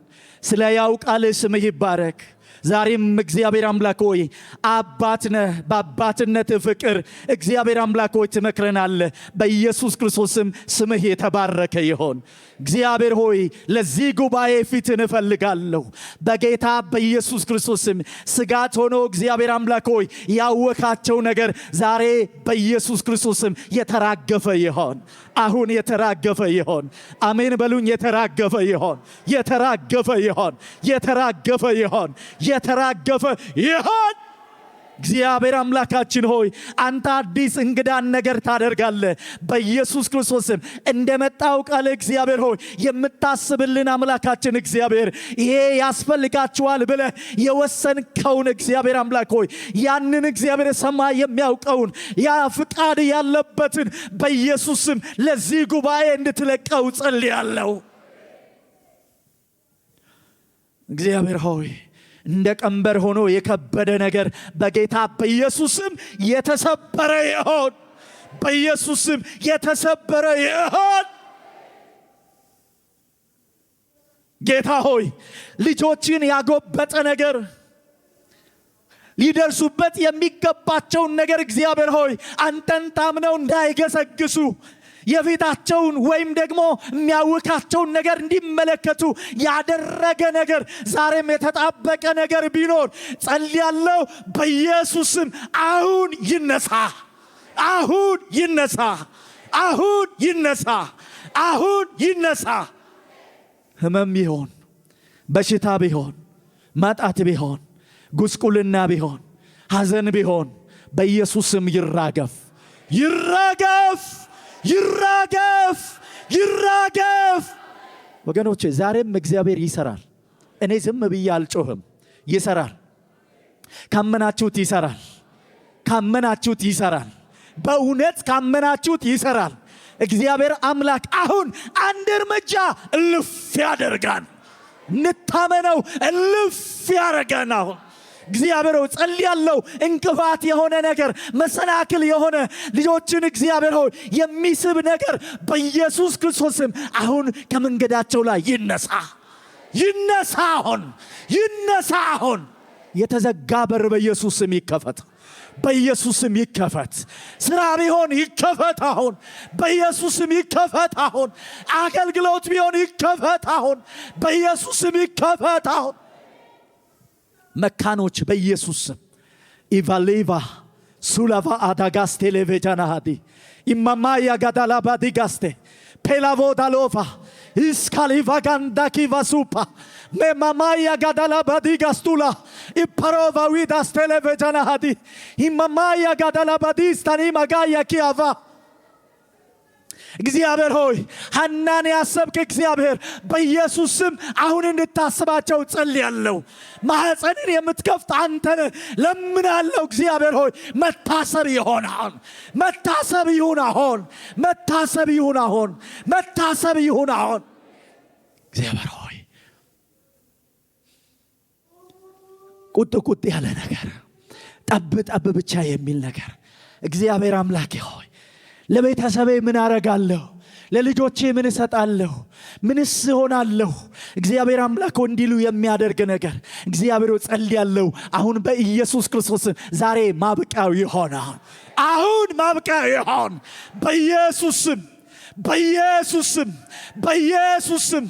ስለ ያው ቃል ስምህ ይባረክ ዛሬም እግዚአብሔር አምላክ ሆይ አባት ነህ በአባትነት ፍቅር እግዚአብሔር አምላክ ሆይ ትመክረናለህ በኢየሱስ ክርስቶስም ስምህ የተባረከ ይሁን እግዚአብሔር ሆይ ለዚህ ጉባኤ ፊትን እፈልጋለሁ በጌታ በኢየሱስ ክርስቶስም ስጋት ሆኖ እግዚአብሔር አምላክ ሆይ ያወካቸው ነገር ዛሬ በኢየሱስ ክርስቶስም የተራገፈ ይሁን አሁን የተራገፈ ይሁን አሜን በሉኝ የተራገፈ ይሁን የተራገፈ ይሁን የተራገፈ ይሁን የተራገፈ ይሁን እግዚአብሔር አምላካችን ሆይ አንተ አዲስ እንግዳን ነገር ታደርጋለህ በኢየሱስ ክርስቶስም እንደመጣው ቃል እግዚአብሔር ሆይ የምታስብልን አምላካችን እግዚአብሔር ይሄ ያስፈልጋችኋል ብለህ የወሰንከውን እግዚአብሔር አምላክ ሆይ ያንን እግዚአብሔር ሰማይ የሚያውቀውን ያ ፍቃድ ያለበትን በኢየሱስም ለዚህ ጉባኤ እንድትለቀው ጸልያለሁ እግዚአብሔር ሆይ እንደ ቀንበር ሆኖ የከበደ ነገር በጌታ በኢየሱስም የተሰበረ ይሁን በኢየሱስም የተሰበረ ይሁን ጌታ ሆይ ልጆችን ያጎበጠ ነገር ሊደርሱበት የሚገባቸውን ነገር እግዚአብሔር ሆይ አንተን ታምነው እንዳይገሰግሱ የፊታቸውን ወይም ደግሞ የሚያውካቸውን ነገር እንዲመለከቱ ያደረገ ነገር ዛሬም የተጣበቀ ነገር ቢኖር ጸልያለሁ በኢየሱስም አሁን ይነሳ አሁን ይነሳ አሁን ይነሳ አሁን ይነሳ ህመም ቢሆን በሽታ ቢሆን ማጣት ቢሆን ጉስቁልና ቢሆን ሐዘን ቢሆን በኢየሱስም ይራገፍ ይራገፍ ይራገፍ ይራገፍ ወገኖቼ ዛሬም እግዚአብሔር ይሰራል እኔ ዝም ብዬ አልጮህም ይሰራል ካመናችሁት ይሰራል ካመናችሁት ይሰራል በእውነት ካመናችሁት ይሰራል እግዚአብሔር አምላክ አሁን አንድ እርምጃ እልፍ ያደርጋል እንታመነው እልፍ ያደርጋል እግዚአብሔር ሆይ ጸልያለሁ እንቅፋት የሆነ ነገር መሰናክል የሆነ ልጆችን እግዚአብሔር ሆይ የሚስብ ነገር በኢየሱስ ክርስቶስም አሁን ከመንገዳቸው ላይ ይነሳ ይነሳ አሁን የተዘጋ በር በኢየሱስ ስም ይከፈት በኢየሱስ ስም ይከፈት ስራ ቢሆን ይከፈት አሁን በኢየሱስ ስም ይከፈት አሁን አገልግሎት ቢሆን ይከፈት አሁን በኢየሱስ ስም ይከፈት አሁን መካኖች በኢየሱስ ስም ኢቫሌቫ ሱላቫ አዳጋስቴ ሌቬጃናሃዲ ኢማማያ ጋዳላባዲ ጋስቴ ፔላቮ ዳሎቫ ኢስካሊቫጋንዳ ኪቫሱፓ ሜማማያ ጋዳላባዲ ጋስቱላ ኢፓሮቫ ዊዳስ ቴሌቬጃናሃዲ ኢማማያ ጋዳላባዲ ስታኒ ማጋያ ኪያቫ እግዚአብሔር ሆይ ሐናን ያሰብክ እግዚአብሔር በኢየሱስ ስም አሁን እንድታስባቸው ጸልያለሁ። ማህፀንን የምትከፍት አንተ ለምናለሁ። እግዚአብሔር ሆይ መታሰብ ይሆናል። መታሰብ ይሁን አሁን። መታሰብ ይሁን አሁን። መታሰብ ይሁን አሁን። እግዚአብሔር ሆይ ቁጥ ያለ ነገር ጠብ ብቻ የሚል ነገር እግዚአብሔር አምላኬ ሆይ ለቤተሰቤ ምን አረጋለሁ? ለልጆቼ ምን እሰጣለሁ? ምንስ ሆናለሁ? እግዚአብሔር አምላክ እንዲሉ የሚያደርግ ነገር እግዚአብሔር ጸልያለሁ። አሁን በኢየሱስ ክርስቶስ ዛሬ ማብቂያው ይሆናል። አሁን ማብቂያው ይሆን በኢየሱስም በኢየሱስም በኢየሱስም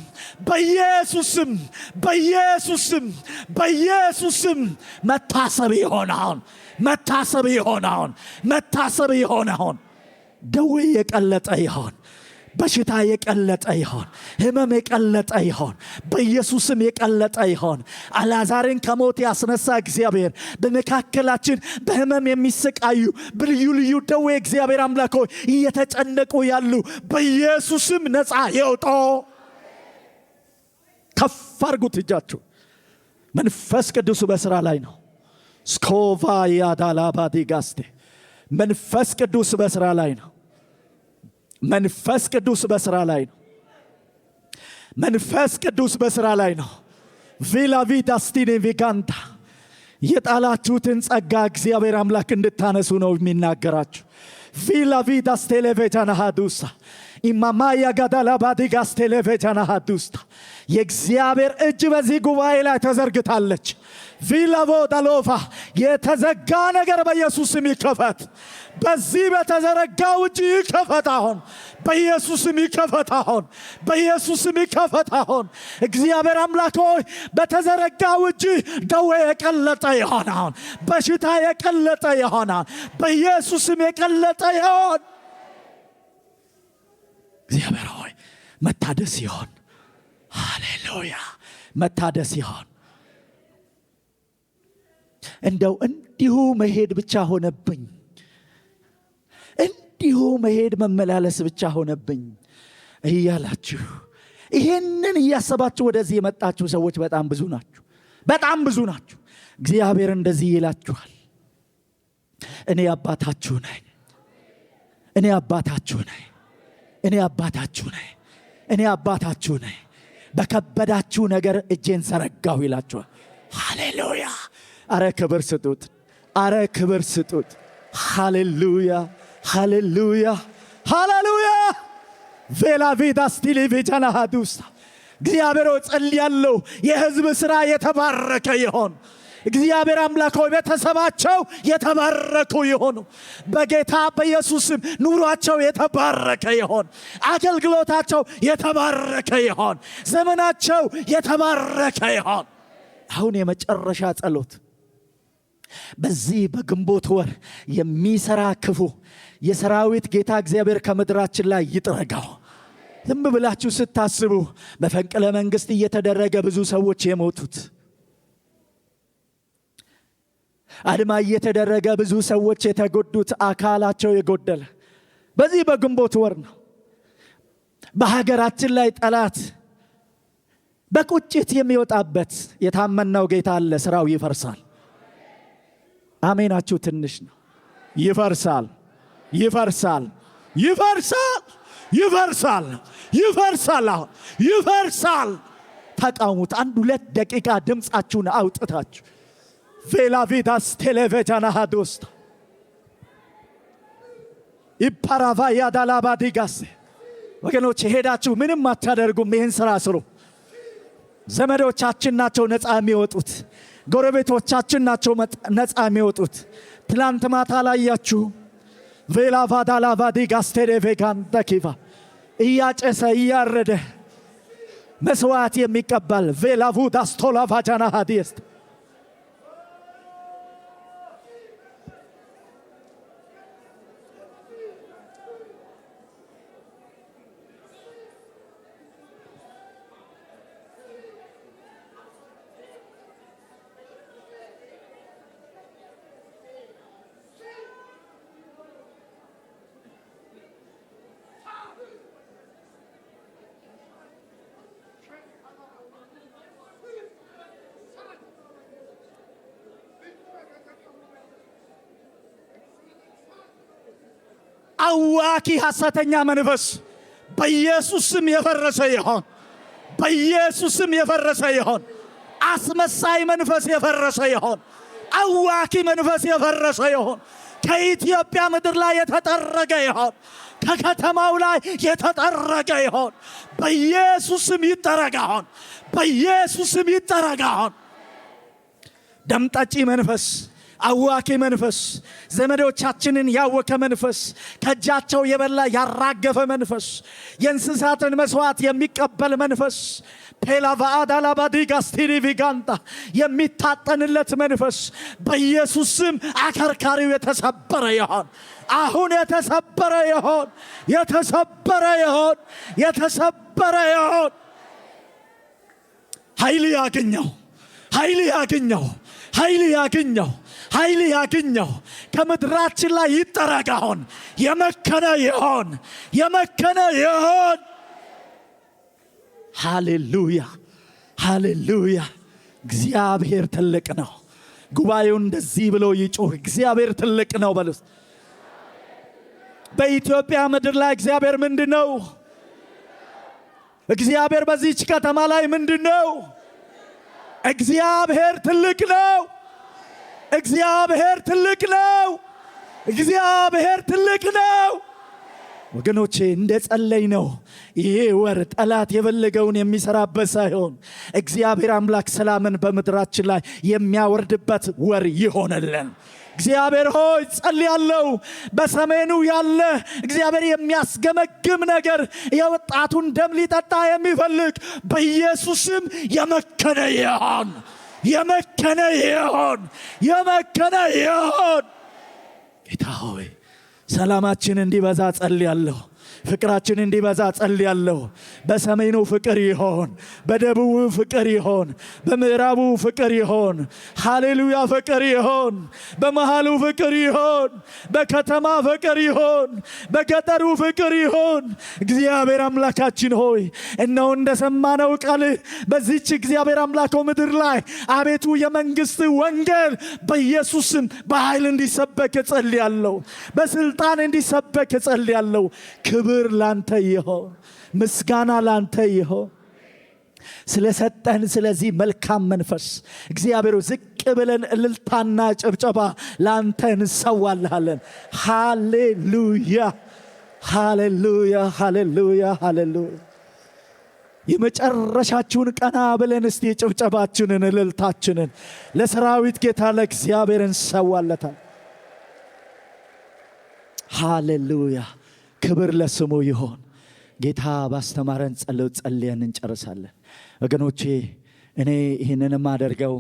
በኢየሱስም በኢየሱስም በኢየሱስም መታሰብ ይሆናል። መታሰብ ይሆናል። መታሰብ ይሆናል። ደዌ የቀለጠ ይሆን። በሽታ የቀለጠ ይሆን። ህመም የቀለጠ ይሆን። በኢየሱስም የቀለጠ ይሆን። አልዓዛርን ከሞት ያስነሳ እግዚአብሔር በመካከላችን በህመም የሚሰቃዩ በልዩ ልዩ ደዌ እግዚአብሔር አምላክ ሆይ እየተጨነቁ ያሉ በኢየሱስም ነፃ ይውጡ። ከፍ አድርጉት እጃችሁ። መንፈስ ቅዱስ በስራ ላይ ነው። ስኮቫ ያዳላባዲ ጋስቴ መንፈስ ቅዱስ በስራ ላይ ነው። መንፈስ ቅዱስ በስራ ላይ ነው። መንፈስ ቅዱስ በስራ ላይ ነው። ቪላቪዳ ስቲኔ ቪጋንታ የጣላችሁትን ጸጋ እግዚአብሔር አምላክ እንድታነሱ ነው የሚናገራችሁ። ቪላቪዳ ስቴሌቬጃና ሃዱሳ ኢማማያ ጋዳላባዲ ጋስቴሌቬጃና ሃዱስታ የእግዚአብሔር እጅ በዚህ ጉባኤ ላይ ተዘርግታለች። ቪላቮ ዳሎቫ የተዘጋ ነገር በኢየሱስም ይከፈት። በዚህ በተዘረጋው እጅ ይከፈት አሁን። በኢየሱስም ይከፈት አሁን። በኢየሱስም ይከፈት አሁን። እግዚአብሔር አምላክ ሆይ በተዘረጋው እጅ ደዌ የቀለጠ ይሆን አሁን። በሽታ የቀለጠ ይሆናል። በኢየሱስም የቀለጠ ይሆን። እግዚአብሔር ሆይ መታደስ ይሆን። ሃሌሉያ መታደስ ይሆን። እንደው እንዲሁ መሄድ ብቻ ሆነብኝ። እንዲሁ መሄድ መመላለስ ብቻ ሆነብኝ እያላችሁ ይሄንን እያሰባችሁ ወደዚህ የመጣችሁ ሰዎች በጣም ብዙ ናችሁ። በጣም ብዙ ናችሁ። እግዚአብሔር እንደዚህ ይላችኋል። እኔ አባታችሁ ነኝ። እኔ አባታችሁ ነኝ። እኔ አባታችሁ ነኝ። እኔ አባታችሁ ነኝ። በከበዳችሁ ነገር እጄን ዘረጋሁ ይላችኋል። ሃሌሉያ አረ ክብር ስጡት። አረ ክብር ስጡት። ሃሌሉያ ሃሌሉያ ሃሌሉያ ቬላቪዳ ስቲሊ ቪጃና ሃዱስታ እግዚአብሔር ጸልያለሁ። የህዝብ ሥራ የተባረከ ይሆን። እግዚአብሔር አምላክ ሆይ ቤተሰባቸው የተባረኩ ይሆኑ። በጌታ በኢየሱስም ኑሯቸው የተባረከ ይሆን። አገልግሎታቸው የተባረከ ይሆን። ዘመናቸው የተባረከ ይሆን። አሁን የመጨረሻ ጸሎት በዚህ በግንቦት ወር የሚሰራ ክፉ የሰራዊት ጌታ እግዚአብሔር ከምድራችን ላይ ይጥረጋው። ዝም ብላችሁ ስታስቡ በፈንቅለ መንግስት እየተደረገ ብዙ ሰዎች የሞቱት፣ አድማ እየተደረገ ብዙ ሰዎች የተጎዱት፣ አካላቸው የጎደለ በዚህ በግንቦት ወር ነው። በሀገራችን ላይ ጠላት በቁጭት የሚወጣበት የታመነው ጌታ አለ። ስራው ይፈርሳል። አሜናችሁ ትንሽ ነው። ይፈርሳል። ይፈርሳል። ይፈርሳል። ይፈርሳል። ይፈርሳል። ይፈርሳል። ተቃውሙት። 1-2 ደቂቃ ድምጻችሁን አውጥታችሁ ቬላቪዳስ ቴሌቬጃና ሃዶስታ ኢፓራቫ ያዳላባዲጋስ ወገኖች ሄዳችሁ ምንም አታደርጉም። ይህን ስራ ስሩ። ዘመዶቻችን ናቸው ነፃ የሚወጡት። ጎረቤቶቻችን ናቸው ነፃ የሚወጡት። ትላንት ማታ ላያችሁ ቬላቫዳላቫዲጋስ ቴሌቬጋን ተኪቫ እያጨሰ እያረደ መስዋዕት የሚቀበል ቬላvudas ቶላቫጃና ሃዲስት አዋኪ ሐሰተኛ መንፈስ በኢየሱስ ስም የፈረሰ ይሆን። በኢየሱስ ስም የፈረሰ ይሆን። አስመሳይ መንፈስ የፈረሰ ይሆን። አዋኪ መንፈስ የፈረሰ ይሆን። ከኢትዮጵያ ምድር ላይ የተጠረገ ይሆን። ከከተማው ላይ የተጠረገ ይሆን። በኢየሱስ ስም ይጠረጋሆን። በኢየሱስ ስም ይጠረጋሆን። ደም ጠጪ መንፈስ፣ አዋኪ መንፈስ፣ ዘመዶቻችንን ያወከ መንፈስ፣ ከእጃቸው የበላ ያራገፈ መንፈስ፣ የእንስሳትን መስዋዕት የሚቀበል መንፈስ፣ ፔላቫአዳላባዲጋስቲሪቪጋንታ የሚታጠንለት መንፈስ በኢየሱስ ስም አከርካሪው የተሰበረ ይሆን። አሁን የተሰበረ ይሆን። የተሰበረ ይሆን። የተሰበረ ይሆን። ኃይል ያገኘው፣ ኃይል ያገኘው፣ ኃይል ያገኘው፣ ኃይል ያገኘው። ከምድራችን ላይ ይጠረጋሆን። የመከነ ይሆን። የመከነ ይሆን። ሃሌሉያ፣ ሃሌሉያ። እግዚአብሔር ትልቅ ነው። ጉባኤው እንደዚህ ብሎ ይጮህ፣ እግዚአብሔር ትልቅ ነው በሉት። በኢትዮጵያ ምድር ላይ እግዚአብሔር ምንድነው? እግዚአብሔር በዚህች ከተማ ላይ ምንድነው? እግዚአብሔር ትልቅ ነው። እግዚአብሔር ትልቅ ነው። እግዚአብሔር ትልቅ ነው። ወገኖቼ እንደ ጸለይ ነው። ይሄ ወር ጠላት የፈለገውን የሚሰራበት ሳይሆን እግዚአብሔር አምላክ ሰላምን በምድራችን ላይ የሚያወርድበት ወር ይሆነልን። እግዚአብሔር ሆይ ጸልያለሁ። በሰሜኑ ያለ እግዚአብሔር የሚያስገመግም ነገር የወጣቱን ደም ሊጠጣ የሚፈልግ በኢየሱስም የመከነ ይሆን። የመከነ ይሆን። የመከነ ይሆን። ጌታ ሆይ ሰላማችን እንዲበዛ ጸልያለሁ። ፍቅራችን እንዲበዛ ጸልያለሁ። በሰሜኑ ፍቅር ይሆን፣ በደቡቡ ፍቅር ይሆን፣ በምዕራቡ ፍቅር ይሆን። ሃሌሉያ ፍቅር ይሆን። በመሃሉ ፍቅር ይሆን፣ በከተማ ፍቅር ይሆን፣ በገጠሩ ፍቅር ይሆን። እግዚአብሔር አምላካችን ሆይ እነሆ እንደሰማነው ቃልህ በዚህች እግዚአብሔር አምላክ ምድር ላይ አቤቱ የመንግስት ወንጌል በኢየሱስም በኃይል እንዲሰበክ ጸልያለሁ። በስልጣን እንዲሰበክ ጸልያለሁ። ክብር ላንተ ይሆን። ምስጋና ላንተ ይሆን። ስለሰጠን ስለዚህ መልካም መንፈስ እግዚአብሔር ዝቅ ብለን እልልታና ጭብጨባ ላንተ እንሰዋልሃለን። ሃሌሉያ፣ ሃሌሉያ፣ ሃሌሉያ፣ ሃሌሉያ። የመጨረሻችሁን ቀና ብለን እስቲ ጭብጨባችንን እልልታችንን ለሰራዊት ጌታ ለእግዚአብሔር እንሰዋለታል። ሃሌሉያ፣ ክብር ለስሙ ይሆን። ጌታ ባስተማረን ጸሎት ጸልየን እንጨርሳለን። ወገኖቼ እኔ ይህንን ማደርገው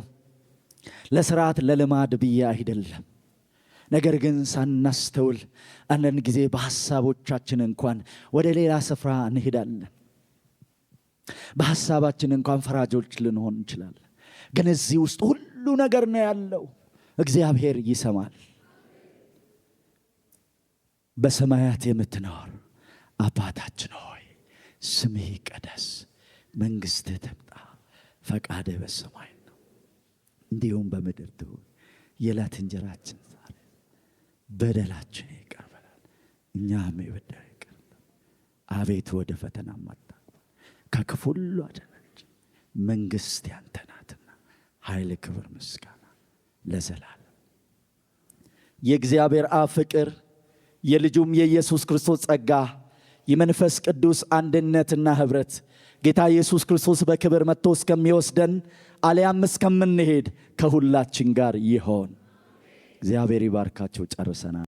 ለስርዓት ለልማድ ብዬ አይደለም። ነገር ግን ሳናስተውል አንዳንድ ጊዜ በሐሳቦቻችን እንኳን ወደ ሌላ ስፍራ እንሄዳለን። በሐሳባችን እንኳን ፈራጆች ልንሆን እንችላለን። ግን እዚህ ውስጥ ሁሉ ነገር ነው ያለው። እግዚአብሔር ይሰማል። በሰማያት የምትኖር አባታችን ሆይ ስምህ ይቀደስ፣ መንግሥትህ ትምጣ፣ ፈቃድህ በሰማይ ነው እንዲሁም በምድር ትሁን። የዕለት እንጀራችንን ዛሬ በደላችን ይቅር በለን እኛም የበደሉንን ይቅር በለን። አቤቱ ወደ ፈተና አታግባን፣ ከክፉ ሁሉ አድነን። መንግሥት ያንተ ናትና ኃይል፣ ክብር፣ ምስጋና ለዘላለም። የእግዚአብሔር አብ ፍቅር የልጁም የኢየሱስ ክርስቶስ ጸጋ የመንፈስ ቅዱስ አንድነትና ህብረት ጌታ ኢየሱስ ክርስቶስ በክብር መጥቶ እስከሚወስደን አልያም እስከምንሄድ ከሁላችን ጋር ይሆን። እግዚአብሔር ይባርካቸው። ጨርሰናል።